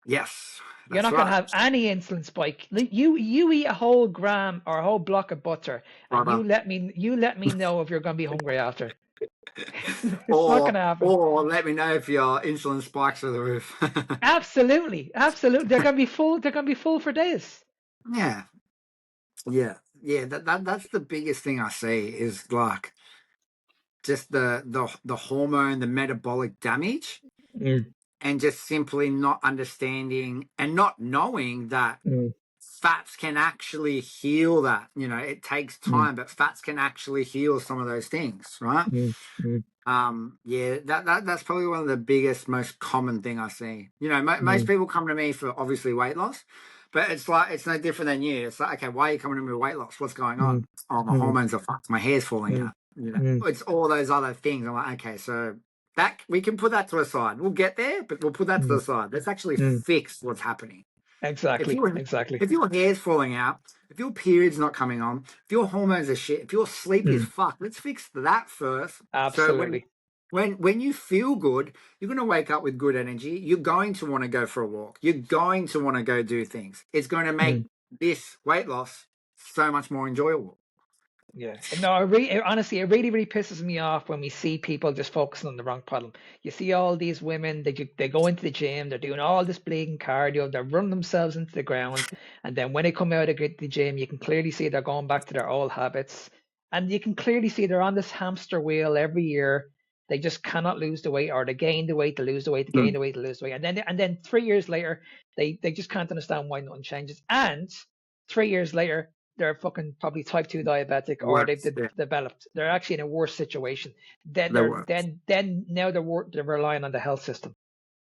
Yes. You're not going to have any insulin spike. You eat a whole gram or a whole block of butter, and you let me know if you're going to be hungry after. It's not going to happen. Or let me know if your insulin spikes through the roof. Absolutely. They're going to be full. They're going to be full for days. Yeah. That's the biggest thing I see is like just the hormone, the metabolic damage, and just simply not understanding and not knowing that fats can actually heal that. It takes time, but fats can actually heal some of those things, right? That's probably one of the biggest, most common thing I see. Most people come to me for obviously weight loss, but it's like it's no different than you. It's like, okay, why are you coming to me with weight loss? What's going on? Oh, my hormones are fucked. My hair's falling out. It's all those other things. I'm like, okay, so that we can put that to a side. We'll get there, but we'll put that to the side. Let's actually fix what's happening. Exactly. If your hair's falling out, if your period's not coming on, if your hormones are shit, if your sleep is fucked, let's fix that first. Absolutely. So when you feel good, you're going to wake up with good energy. You're going to want to go for a walk. You're going to want to go do things. It's going to make this weight loss so much more enjoyable. Yeah. No, honestly, it really, really pisses me off when we see people just focusing on the wrong problem. You see all these women, they go into the gym, they're doing all this bleeding cardio, they're running themselves into the ground. And then when they come out of the gym, you can clearly see they're going back to their old habits. And you can clearly see they're on this hamster wheel every year. They just cannot lose the weight, or they gain the weight to lose the weight, to gain the weight to lose the weight. And then 3 years later, they just can't understand why nothing changes. And 3 years later, they're fucking probably type 2 diabetic, or they've developed. They're actually in a worse situation. Then now they're relying on the health system.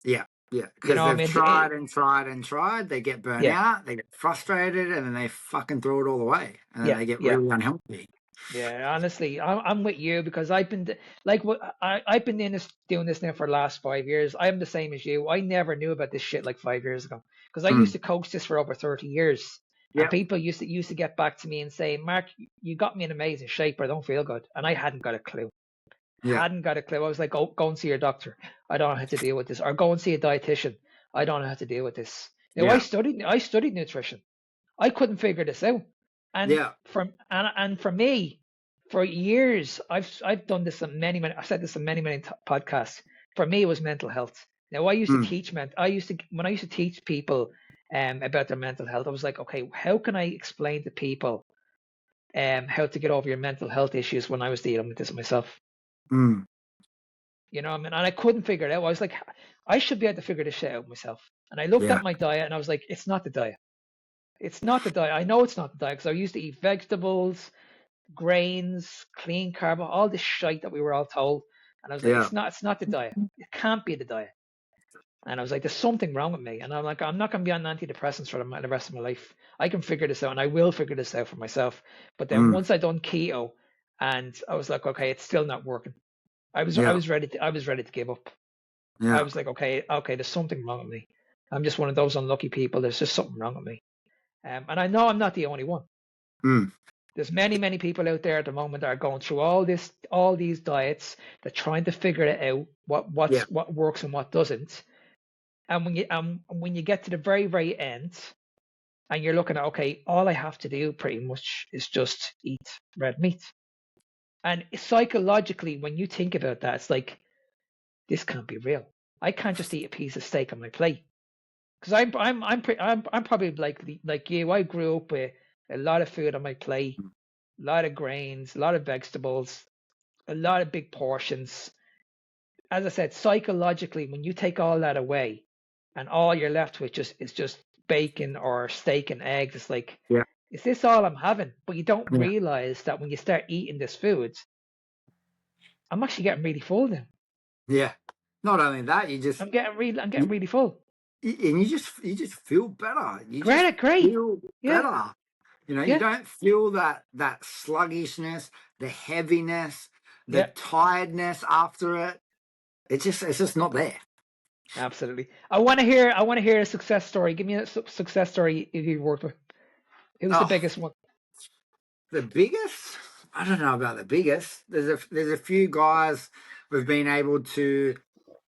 Yeah. Because they've tried and tried. They get burnt out. They get frustrated, and then they fucking throw it all away, and then they get really unhealthy. Yeah, honestly, I'm with you, because I've been I've been doing this now for the last 5 years. I'm the same as you. I never knew about this shit like 5 years ago, because I used to coach this for over 30 years. And people used to get back to me and say, Mark, you got me in amazing shape, but I don't feel good. And I hadn't got a clue. I was like, go and see your doctor. I don't know how to deal with this. Or go and see a dietitian. I don't know how to deal with this. Now, I studied nutrition. I couldn't figure this out. And for me, for years, I've done this on many, I've said this on many podcasts. For me, it was mental health. Now, I used to teach when I used to teach people about their mental health, I was like, okay, how can I explain to people how to get over your mental health issues when I was dealing with this myself. Mm. You know what I mean? And I couldn't figure it out. I was like, I should be able to figure this shit out myself. And I looked Yeah. at my diet and I was like, it's not the diet. It's not the diet. I know it's not the diet because I used to eat vegetables, grains, clean carb, all this shite that we were all told. And I was like, Yeah. it's not the diet. It can't be the diet. And I was like, there's something wrong with me. And I'm like, I'm not going to be on antidepressants for the rest of my life. I can figure this out and I will figure this out for myself. But then Mm. once I done keto and I was like, okay, it's still not working. I Yeah. was ready to give up. I Yeah. was like, okay, there's something wrong with me. I'm just one of those unlucky people. There's just something wrong with me. And I know I'm not the only one. Mm. There's many people out there at the moment that are going through all these diets. They're trying to figure it out, what Yeah. works and what doesn't. And when you get to the very end, and you're looking at, okay, all I have to do pretty much is just eat red meat. And psychologically, when you think about that, it's like, this can't be real. I can't just eat a piece of steak on my plate. Because I'm probably like you. I grew up with a lot of food on my plate, a lot of grains, a lot of vegetables, a lot of big portions. As I said, psychologically, when you take all that away, and all you're left with is just bacon or steak and eggs, it's like, Yeah. is this all I'm having? But you don't Yeah. realize that when you start eating this food, I'm actually getting really full then. Yeah. Not only that, I'm getting you, really full. and you just feel better. You just Great. feel Yeah, better. You know, you yeah, don't feel that sluggishness, the heaviness, the yeah. tiredness after it. It's just not there. Absolutely. I want to hear a success story. Give me a success story if you worked with. Who's the Oh, biggest one? the biggest? I don't know about the biggest. There's a few guys we've been able to,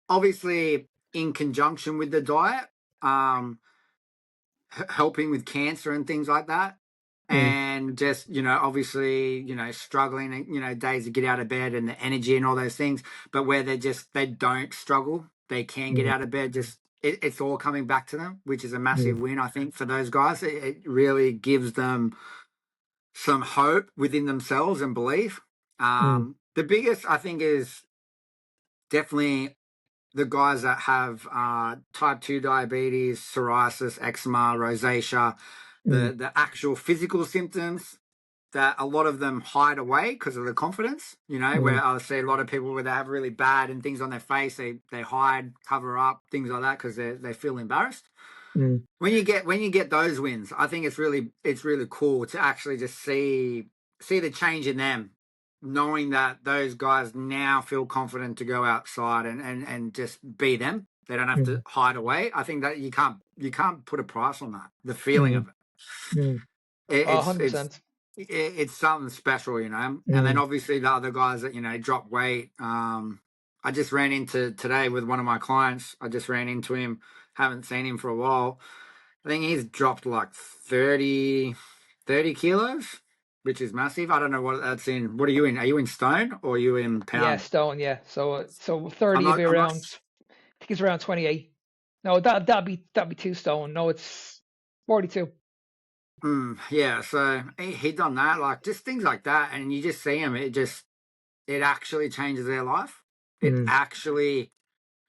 obviously in conjunction with the diet, um, helping with cancer and things like that. Mm, And just, obviously, struggling, days to get out of bed and the energy and all those things, but where they don't struggle, they can get mm, out of bed, just it's all coming back to them, which is a mm, massive win, I think, for those guys. It really gives them some hope within themselves and belief. mm, The biggest, I think, is definitely the guys that have type 2 diabetes, psoriasis, eczema, rosacea, mm, the actual physical symptoms that a lot of them hide away because of the confidence, mm, where I see a lot of people where they have really bad and things on their face, they hide, cover up, things like that because they feel embarrassed. mm, When you get those wins, I think it's really cool to actually just see the change in them, knowing that those guys now feel confident to go outside and just be them. They don't have to mm, hide away. I think that you can't put a price on that. The feeling mm, of it. mm. It Oh, it's it's 100%. it's something special, And then Mm, obviously the other guys that drop weight. I just ran into today with one of my clients. I just ran into him. Haven't seen him for a while. I think he's dropped like 30 kilos, which is massive. I don't know what that's in. What are you in? Are you in stone or are you in yeah, pound? stone, yeah. So I'm 30 will not. be I'm not. around, I think it's around 28. No, that'd be 2 stone. No, it's 42. Yeah. So he done that, like just things like that, and you just see him. It actually changes their life. It Mm, actually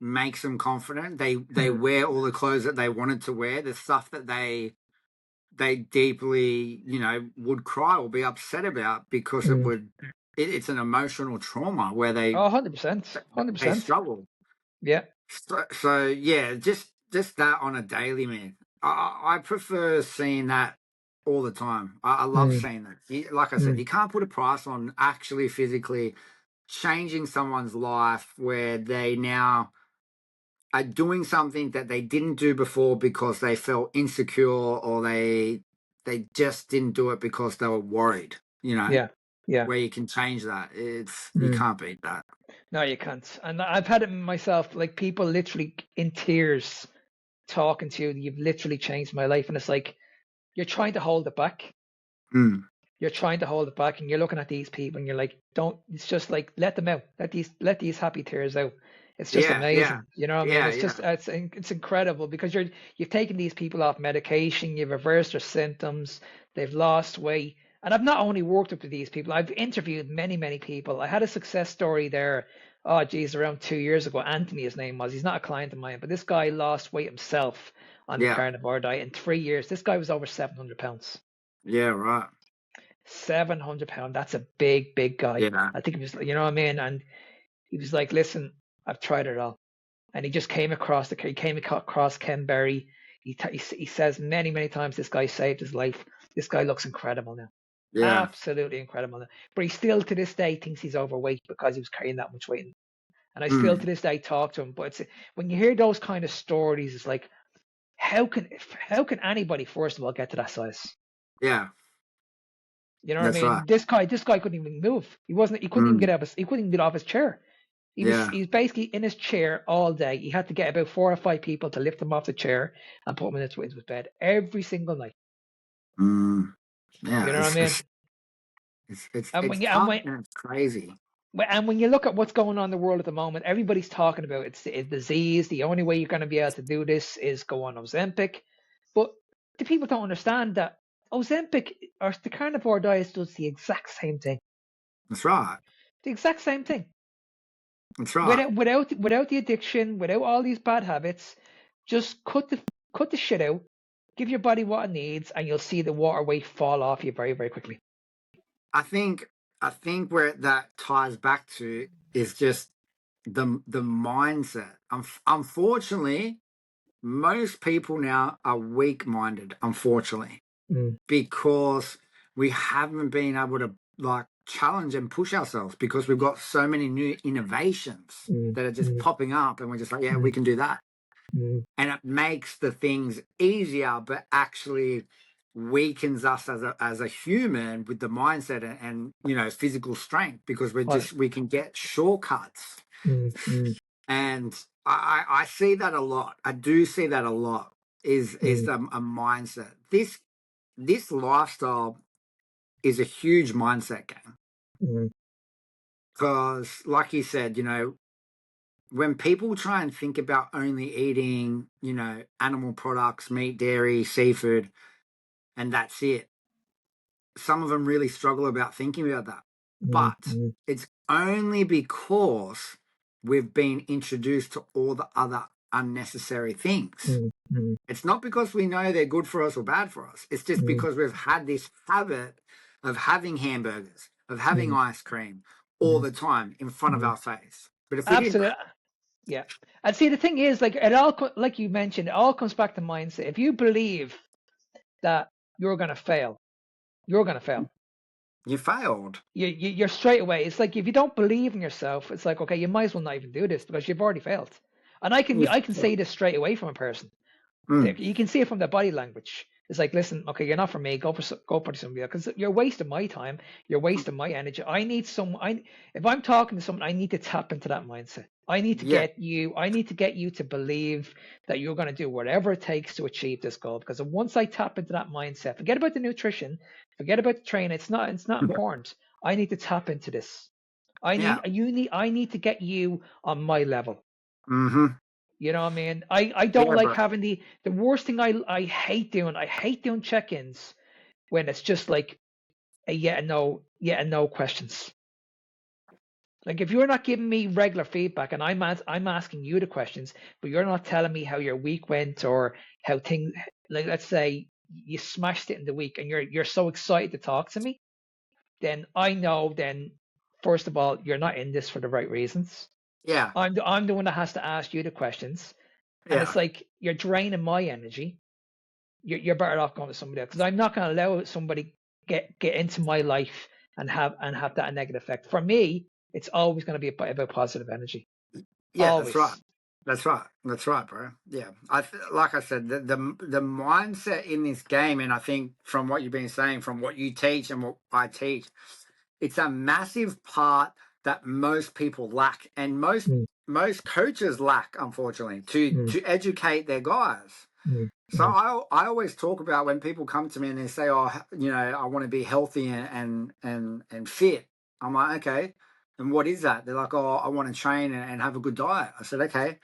makes them confident. They mm, wear all the clothes that they wanted to wear. The stuff that they deeply, would cry or be upset about because mm. it's an emotional trauma where they Oh, 100%. they 100%. struggle. Yeah. So yeah, just that on a daily, man. I prefer seeing that all the time. I love Mm, seeing that. Like I said, mm, you can't put a price on actually physically changing someone's life where they now are doing something that they didn't do before because they felt insecure or they just didn't do it because they were worried, yeah. Yeah. where you can change that. You Mm. can't beat that. No, you can't. And I've had it myself, like people literally in tears talking to you. You've literally changed my life. And it's like, you're trying to hold it back. Mm. You're trying to hold it back and you're looking at these people and you're like, don't, it's just like, let them out. Let these happy tears out. It's just Yeah, yeah, amazing. You know what I mean? yeah, It's yeah. just, it's incredible because you've taken these people off medication, you've reversed their symptoms, they've lost weight. And I've not only worked with these people, I've interviewed many, many people. I had a success story there. Oh, geez, around 2 years ago. Anthony, his name was. He's not a client of mine, but this guy lost weight himself on the Yeah. carnivore diet in 3 years. This guy was over 700 pounds. Yeah. Right. 700 pounds. That's a big, big guy. Yeah. I think he was, you know what I mean? And he was like, listen, I've tried it all. And he just came across Ken Berry. He says many, many times this guy saved his life. This guy looks incredible now. Yeah. Absolutely incredible now. But he still to this day thinks he's overweight because he was carrying that much weight. And I still to this day talk to him. But when you hear those kind of stories, it's like, how can anybody first of all get to that size? Yeah. You know what I That's mean? right. This guy couldn't even move. He couldn't even get off his chair. He's basically in his chair all day. He had to get about 4 or 5 people to lift him off the chair and put him into his bed every single night. Yeah. You know what I mean? It's And tough and it's crazy. when you look at what's going on in the world at the moment, everybody's talking about it's a disease. The only way you're going to be able to do this is go on Ozempic. But the people don't understand that Ozempic or the carnivore diet does the exact same thing. That's right. The exact same thing. That's right. Without the addiction, without all these bad habits, just cut the shit out, give your body what it needs, and you'll see the water weight fall off you very, very quickly. I think where that ties back to is just the mindset. Unfortunately, most people now are weak-minded, unfortunately, because we haven't been able to like challenge and push ourselves because we've got so many new innovations that are just popping up and we're just like, yeah, we can do that. And it makes the things easier, but actually weakens us as a human with the mindset and you know, physical strength because we can get shortcuts. And I see that a lot. I do see that a lot is a mindset. This lifestyle is a huge mindset game. Because like you said, you know, when people try and think about only eating, you know, animal products, meat, dairy, seafood, and that's it, some of them really struggle about thinking about that. But it's only because we've been introduced to all the other unnecessary things. It's not because we know they're good for us or bad for us. It's just because we've had this habit of having hamburgers, of having ice cream all the time in front of our face. But if we Absolutely. Yeah. And see, the thing is, like it all, like you mentioned, it all comes back to mindset. If you believe that you're going to fail, you're going to fail. You failed. You're straight away. It's like if you don't believe in yourself, it's like, okay, you might as well not even do this because you've already failed. And I can say this straight away from a person. You can see it from their body language. It's like, listen, okay, you're not for me. Go for somebody else because you're wasting my time. You're wasting my energy. If I'm talking to someone, I need to tap into that mindset. I need to get you to believe that you're going to do whatever it takes to achieve this goal. Because once I tap into that mindset, forget about the nutrition, forget about the training. It's not important. I need to tap into this. I need to get you on my level. You know what I mean? I don't like having the worst thing I hate doing check-ins when it's just like a yes and no questions. Like if you're not giving me regular feedback and I'm asking you the questions, but you're not telling me how your week went or how things, like let's say you smashed it in the week and you're so excited to talk to me, then I know then first of all you're not in this for the right reasons. Yeah. I'm the one that has to ask you the questions. And it's like you're draining my energy. You're better off going to somebody else because I'm not going to allow somebody get into my life and have that negative effect. For me, it's always going to be about positive energy. Yeah, always. That's right, bro. Yeah, like I said, the mindset in this game, and I think from what you've been saying, from what you teach and what I teach, it's a massive part that most people lack, and most coaches lack, unfortunately, to educate their guys. So I always talk about when people come to me and they say, "Oh, you know, I want to be healthy and fit." I'm like, "Okay, and what is that?" They're like, "Oh, I want to train and have a good diet." I said, "Okay."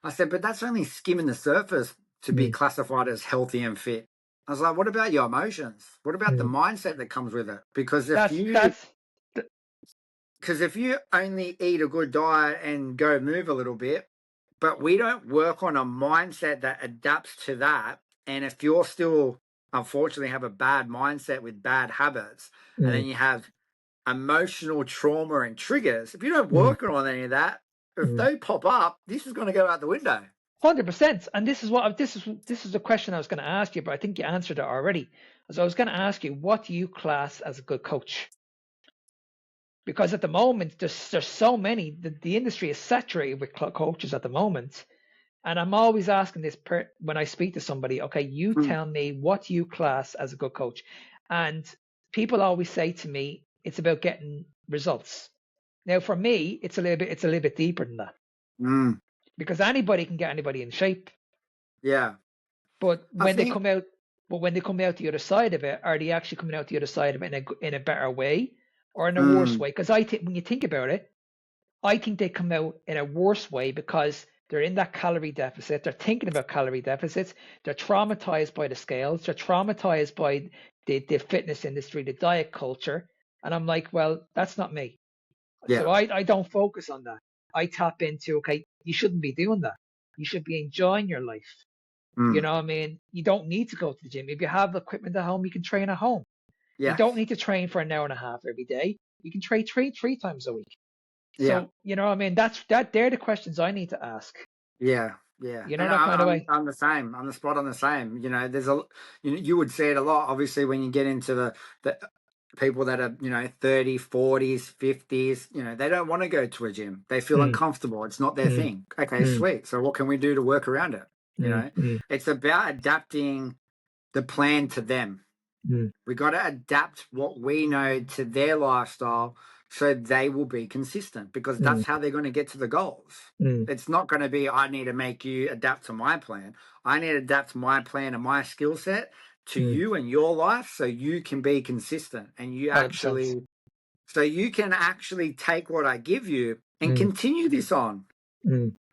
I said, "But that's only skimming the surface to be classified as healthy and fit." I was like, what about your emotions? What about the mindset that comes with it? Because That's if you only eat a good diet and go move a little bit, but we don't work on a mindset that adapts to that, and if you're still unfortunately have a bad mindset with bad habits, and then you have emotional trauma and triggers, if you don't work on any of that, if they pop up, this is going to go out the window. 100%. And this is the question I was going to ask you, but I think you answered it already. So I was going to ask you, what do you class as a good coach? Because at the moment, there's so many. The industry is saturated with coaches at the moment, and I'm always asking this when I speak to somebody. Okay, you tell me what you class as a good coach, and people always say to me, it's about getting results. Now, for me, it's a little bit deeper than that, because anybody can get anybody in shape. Yeah, but when they come out the other side of it, are they actually coming out the other side of it in a better way or in a worse way? Because I think when you think about it, I think they come out in a worse way because they're in that calorie deficit. They're thinking about calorie deficits. They're traumatized by the scales. They're traumatized by the fitness industry, the diet culture. And I'm like, well, that's not me. Yeah. So I don't focus on that. I tap into, okay, you shouldn't be doing that. You should be enjoying your life. You know what I mean? You don't need to go to the gym. If you have equipment at home, you can train at home. Yes. You don't need to train for an hour and a half every day. You can train three times a week. Yeah. So, you know what I mean? They're the questions I need to ask. Yeah. Yeah. You know, that kind of way. I'm the same. I'm the spot on the same. You know, there's you would see it a lot, obviously, when you get into the people that are, 30s, 40s, 50s, they don't want to go to a gym. They feel uncomfortable. It's not their thing. Okay, sweet. So what can we do to work around it? It's about adapting the plan to them. We got to adapt what we know to their lifestyle so they will be consistent, because that's how they're going to get to the goals. It's not going to be, I need to make you adapt to my plan. I need to adapt my plan and my skill set to you and your life so you can be consistent and you 100%. so you can actually take what I give you and continue this on.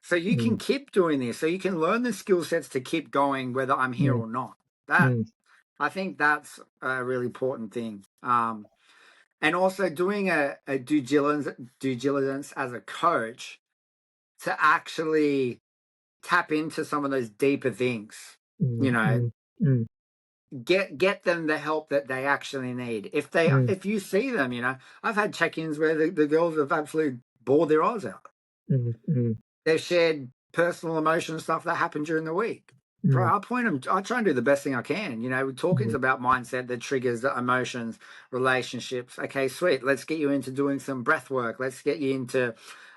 So you can keep doing this, so you can learn the skill sets to keep going whether I'm here or not. I think that's a really important thing. And also doing a due diligence as a coach to actually tap into some of those deeper things, get them the help that they actually need. If you see them, I've had check-ins where the girls have absolutely bored their eyes out. They've shared personal emotional stuff that happened during the week. Bro, I try and do the best thing I can. We're talking about mindset, the triggers, the emotions, relationships. Okay, sweet. Let's get you into doing some breath work. Let's get you into,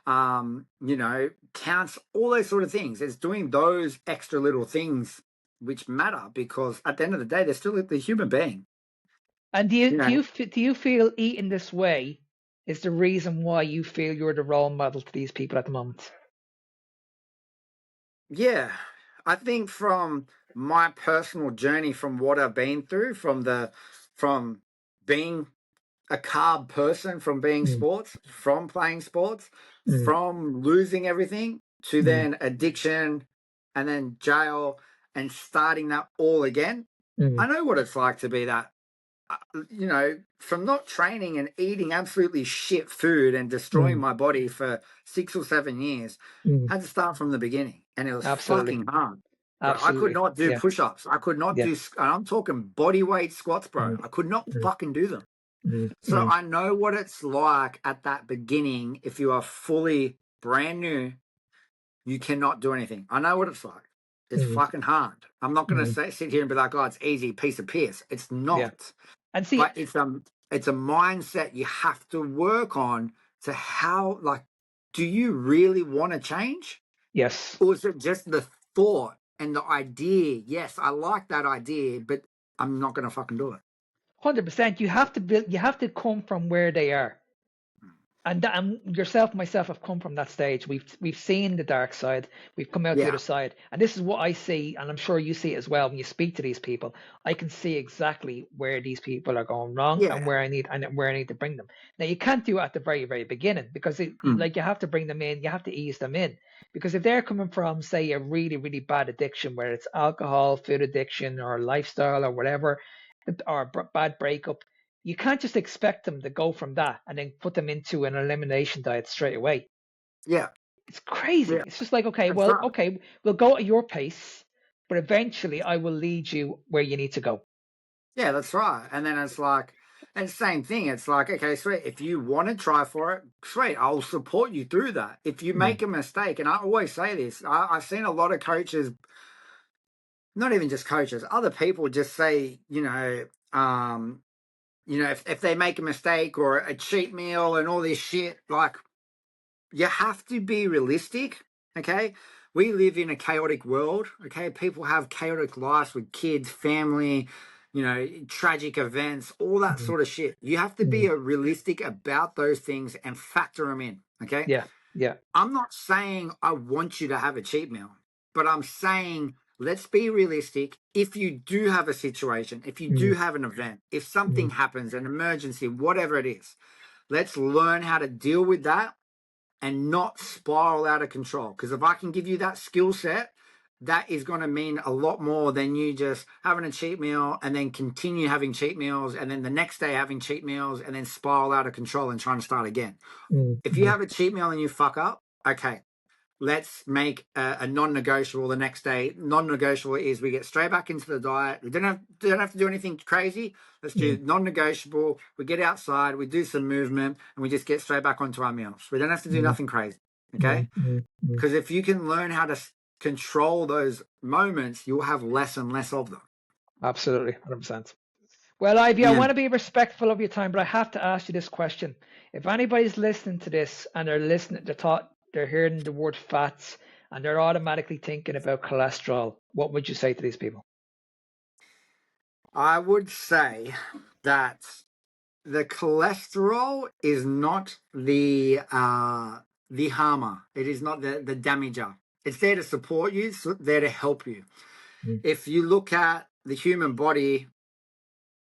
counts, all those sort of things. It's doing those extra little things which matter, because at the end of the day, they're still the human being. And do you feel eating this way is the reason why you feel you're the role model to these people at the moment? Yeah, I think from my personal journey, from what I've been through, from being a carb person, from being sports, from playing sports, from losing everything to then addiction and then jail and starting that all again. I know what it's like to be that, from not training and eating absolutely shit food and destroying my body for 6 or 7 years. Had to start from the beginning, and it was fucking hard. Bro, I could not do push-ups. I could not do, I'm talking body weight squats, bro. I could not fucking do them. So I know what it's like at that beginning. If you are fully brand new, you cannot do anything. I know what it's like. It's fucking hard. I'm not going to sit here and be like, oh, it's easy, piece of piss. It's not. Yeah. And see, but it's a mindset you have to work on to how, do you really want to change? Yes. Or is it just the thought and the idea? Yes, I like that idea, but I'm not going to fucking do it. 100%. You have to come from where they are. And yourself and myself have come from that stage. We've seen the dark side. We've come out the Yeah, other side. And this is what I see, and I'm sure you see it as well when you speak to these people. I can see exactly where these people are going wrong and yeah, where I need to bring them. Now you can't do it at the very, very beginning because mm, like you have to bring them in, you have to ease them in. Because if they're coming from, say, a really, really bad addiction, whether it's alcohol, food addiction, or lifestyle or whatever, or a bad breakup, you can't just expect them to go from that and then put them into an elimination diet straight away. yeah, It's crazy. yeah. It's just like, okay, That's well, right. okay, we'll go at your pace, but eventually I will lead you where you need to go. Yeah, that's right. And then it's like, and same thing. It's like, okay, sweet. If you want to try for it, sweet. I'll support you through that. If you Mm, make a mistake, and I always say this, I've seen a lot of coaches, not even just coaches, other people just say, if they make a mistake or a cheat meal and all this shit, like you have to be realistic. Okay. We live in a chaotic world. Okay. People have chaotic lives with kids, family, tragic events, all that mm, sort of shit. You have to be mm. realistic about those things and factor them in. Okay. Yeah, yeah. I'm not saying I want you to have a cheat meal, but I'm saying let's be realistic. If you do have a situation, if you do Mm, have an event, if mm, something happens, an emergency, whatever it is, let's learn how to deal with that and not spiral out of control. Because if I can give you that skill set, that is going to mean a lot more than you just having a cheat meal and then continue having cheat meals and then the next day having cheat meals and then spiral out of control and trying to start again. mm, If you mm. have a cheat meal and you fuck up, okay, let's make a non-negotiable the next day. Non-negotiable is we get straight back into the diet. We don't have to do anything crazy. Let's do Mm, non-negotiable. We get outside, we do some movement, and we just get straight back onto our meals. We don't have to do mm, nothing crazy. mm, Okay? mm, mm. Because if you can learn how to control those moments, you'll have less and less of them. Absolutely, 100%. Well, Ivy, I Yeah. want to be respectful of your time, but I have to ask you this question. If anybody's listening to this and they're hearing the word fats and they're automatically thinking about cholesterol, what would you say to these people? I would say that the cholesterol is not the harmer. It is not the damager. It's there to support you. It's there to help you. Mm, If you look at the human body,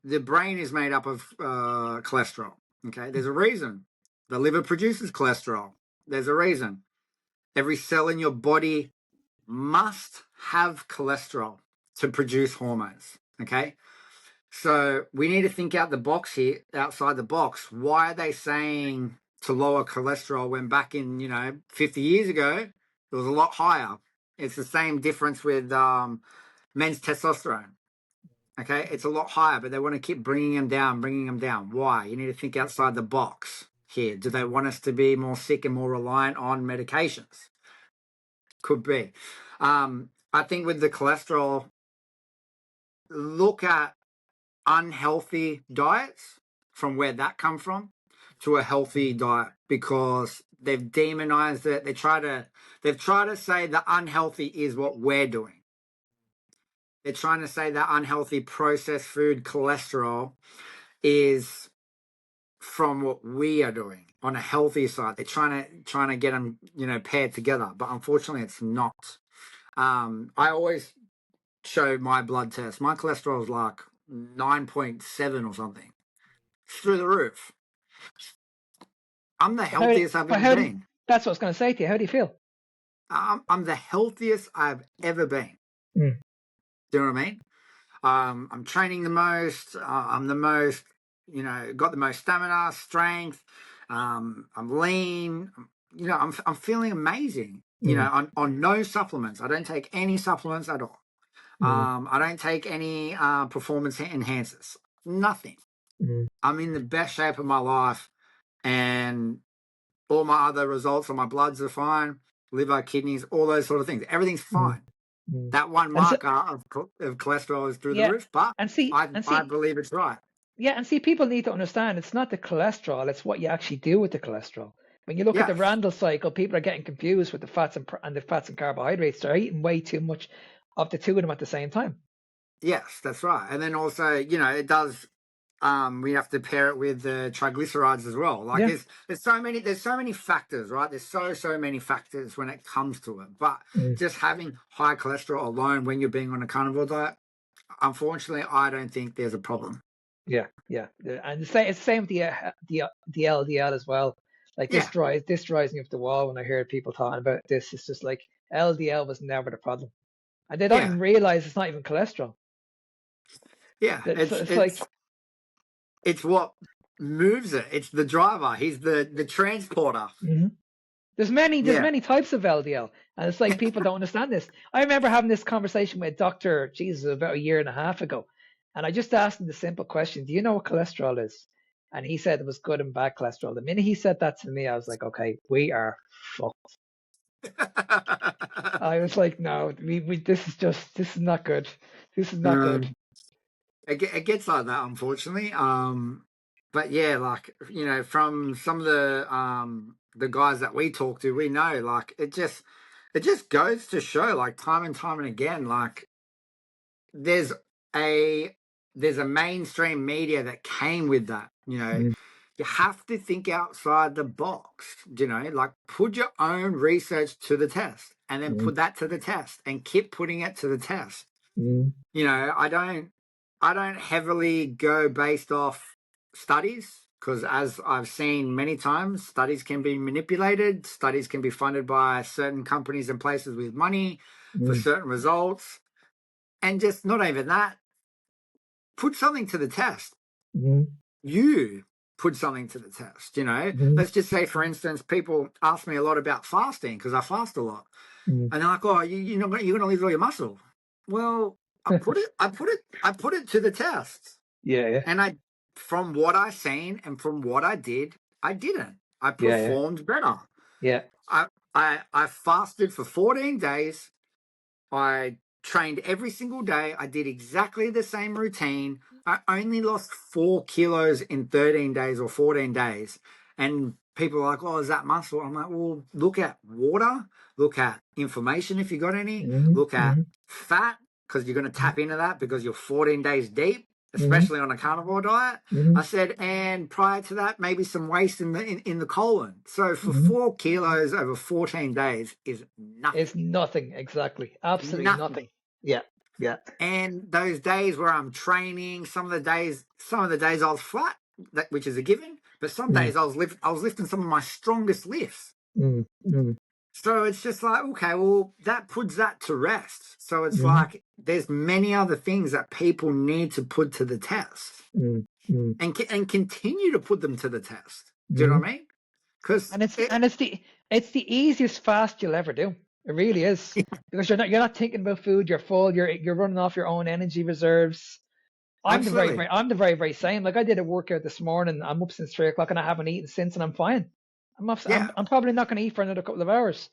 the brain is made up of cholesterol. Okay, there's a reason. The liver produces cholesterol. There's a reason. Every cell in your body must have cholesterol to produce hormones. Okay, so we need to think out the box here, outside the box. Why are they saying to lower cholesterol when back in, 50 years ago, it was a lot higher? It's the same difference with men's testosterone. Okay, it's a lot higher, but they want to keep bringing them down, bringing them down. Why? You need to think outside the box here. Do they want us to be more sick and more reliant on medications? Could be. I think with the cholesterol, look at unhealthy diets from where that come from to a healthy diet because they've demonized it. They've tried to say the unhealthy is what we're doing. They're trying to say that unhealthy processed food cholesterol is from what we are doing on a healthy side. They're trying to get them, paired together, but unfortunately it's not. I always show my blood test. My cholesterol is like 9.7 or something. It's through the roof. I'm the But how, healthiest I've but ever how do you, been. that's what I was going to say to you. How do you feel? I'm the healthiest I've ever been. Mm, Do you know what I mean? I'm training the most. I'm the most, got the most stamina, strength. I'm lean. I'm feeling amazing. mm, On no supplements. I don't take any supplements at all. mm, I don't take any performance enhancers. Nothing. mm, I'm in the best shape of my life, and all my other results on my bloods are fine. Liver, kidneys, all those sort of things. Everything's mm, fine. mm. That one And so, marker of cholesterol is through the yeah, roof, but and see, and I see, believe it's right. yeah, and see, people need to understand it's not the cholesterol; it's what you actually do with the cholesterol. When you look at the Yes, Randall cycle, people are getting confused with the fats and the fats and carbohydrates. They're eating way too much of the two of them at the same time. yes, that's right. And then also, it does. we have to pair it with the triglycerides as well. Like Yeah. there's so many factors, right? There's so many factors when it comes to it. But just having high cholesterol alone when you're being on a carnivore diet, unfortunately, I don't think there's a problem. Yeah. And it's the same with the LDL as well. Like this drives me up the wall when I hear people talking about this. It's just like LDL was never the problem, and they don't even realize it's not even cholesterol. Yeah, It's like it's what moves it. It's the driver. He's the transporter. There's many types of LDL, and it's like people don't understand this. I remember having this conversation with Dr. Jesus about a year and a half ago, and I just asked him the simple question: do you know what cholesterol is? And he said it was good and bad cholesterol. The minute he said that to me, I was like, okay, we are fucked. I was like, no, this is not good. This is not good. It gets like that, unfortunately. But yeah, like, you know, from some of the guys that we talk to, we know, like, it just goes to show, like, time and time and again, like, there's a mainstream media that came with that, you know. You have to think outside the box, you know, like put your own research to the test and then put that to the test and keep putting it to the test. You know, I don't heavily go based off studies because, as I've seen many times, studies can be manipulated. Studies can be funded by certain companies and places with money for certain results. And just not even that, put something to the test. You put something to the test, you know. Let's just say, for instance, people ask me a lot about fasting because I fast a lot. And they're like, oh, you're going to lose all your muscle. Well, I put it to the test. Yeah. And from what I seen and from what I did, I didn't. I performed better. Yeah. I fasted for 14 days. I trained every single day. I did exactly the same routine. I only lost 4 kilos in 13 days or 14 days. And people are like, oh, is that muscle? I'm like, well, look at water, look at inflammation if you got any, look at fat, because you're going to tap into that because you're 14 days deep, especially on a carnivore diet. I said, and prior to that, maybe some waste in the colon. So for 4 kilos over 14 days is nothing. It's nothing, exactly. Absolutely nothing. Yeah. And those days where I'm training, some of the days I was flat, which is a given, but some days I was lifting some of my strongest lifts. So it's just like, okay, well, that puts that to rest. So it's like there's many other things that people need to put to the test and continue to put them to the test. Do you know what I mean? It's the easiest fast you'll ever do. It really is, because you're not thinking about food. You're full. You're running off your own energy reserves. I'm the very same. Like I did a workout this morning. I'm up since 3 o'clock and I haven't eaten since, and I'm fine. I'm probably not going to eat for another couple of hours.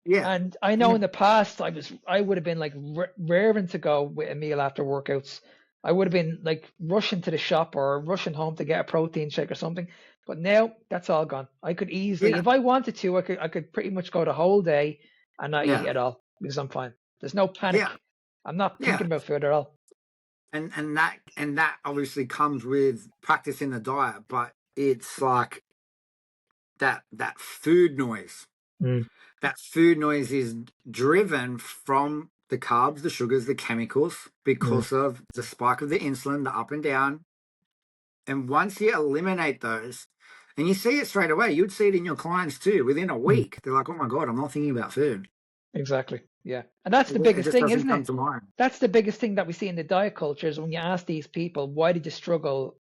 Yeah. And I know in the past I would have been like raring to go with a meal after workouts. I would have been like rushing to the shop or rushing home to get a protein shake or something. But now that's all gone. I could easily, if I wanted to, I could pretty much go the whole day and not eat at all because I'm fine. There's no panic. I'm not thinking about food at all. And that obviously comes with practicing the diet, but it's like that food noise. That food noise is driven from the carbs, the sugars, the chemicals, because of the spike of the insulin, the up and down. And once you eliminate those, and you see it straight away, you'd see it in your clients too. Within a week, they're like, oh my God, I'm not thinking about food. Exactly. Yeah. And that's the biggest thing, isn't it? That's the biggest thing that we see in the diet culture is when you ask these people, why did you struggle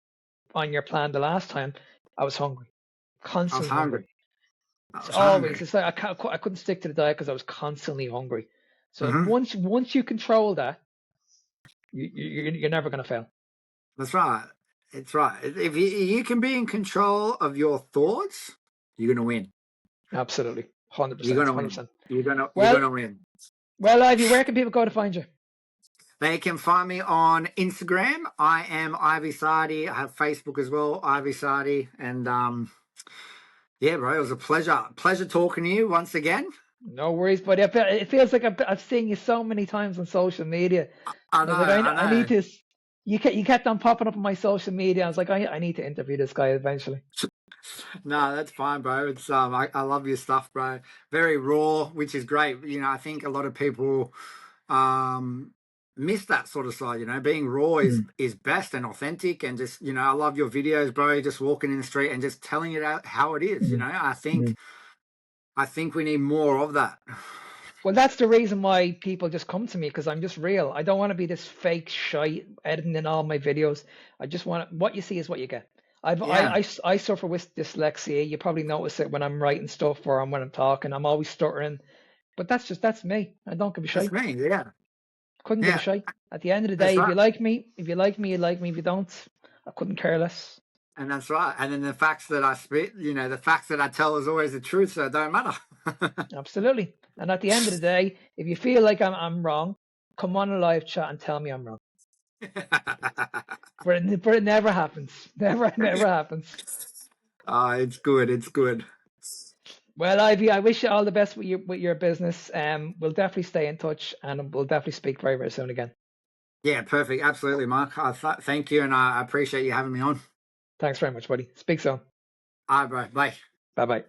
on your plan the last time? I was hungry. Constantly hungry. It's always, it's like I couldn't stick to the diet because I was constantly hungry. So once you control that, you're never going to fail. That's right. It's right. If you can be in control of your thoughts, you're going to win. Absolutely. 100%. You're going to win. You're going to win. Well, Ivy, where can people go to find you? They can find me on Instagram. I am Ivy Sardi. I have Facebook as well, Ivy Sardi. And yeah, bro, it was a pleasure talking to you once again. No worries, buddy. It feels like I've seen you so many times on social media. I know. I need this. You kept on popping up on my social media. I was like, I need to interview this guy eventually. No, that's fine, bro. It's I love your stuff, bro. Very raw, which is great. You know, I think a lot of people um miss that sort of side. You know, being raw is best and authentic, and just, you know, I love your videos, bro. Just walking in the street and just telling it out how it is. You know, I think we need more of that. Well, that's the reason why people just come to me, because I'm just real. I don't want to be this fake shy editing in all my videos. I just want what you see is what you get. Yeah, I suffer with dyslexia. You probably notice it when I'm writing stuff or when I'm talking. I'm always stuttering, but that's me. I don't give a that's shit. me. Yeah, Couldn't give a yeah, shit. At the end of the that's day, if you right. like me, if you like me, you like me. If you don't, I couldn't care less. And that's right. And then the facts that I spit, you know, the facts that I tell is always the truth, so it don't matter. Absolutely. And at the end of the day, if you feel like I'm wrong, come on a live chat and tell me I'm wrong. But it never happens. Never happens. It's good. It's good. Well, Ivy, I wish you all the best with your business. We'll definitely stay in touch, and we'll definitely speak very, very soon again. Yeah, perfect. Absolutely, Mark. Thank you, and I appreciate you having me on. Thanks very much, buddy. Speak soon. All right, bro. Bye. Bye bye.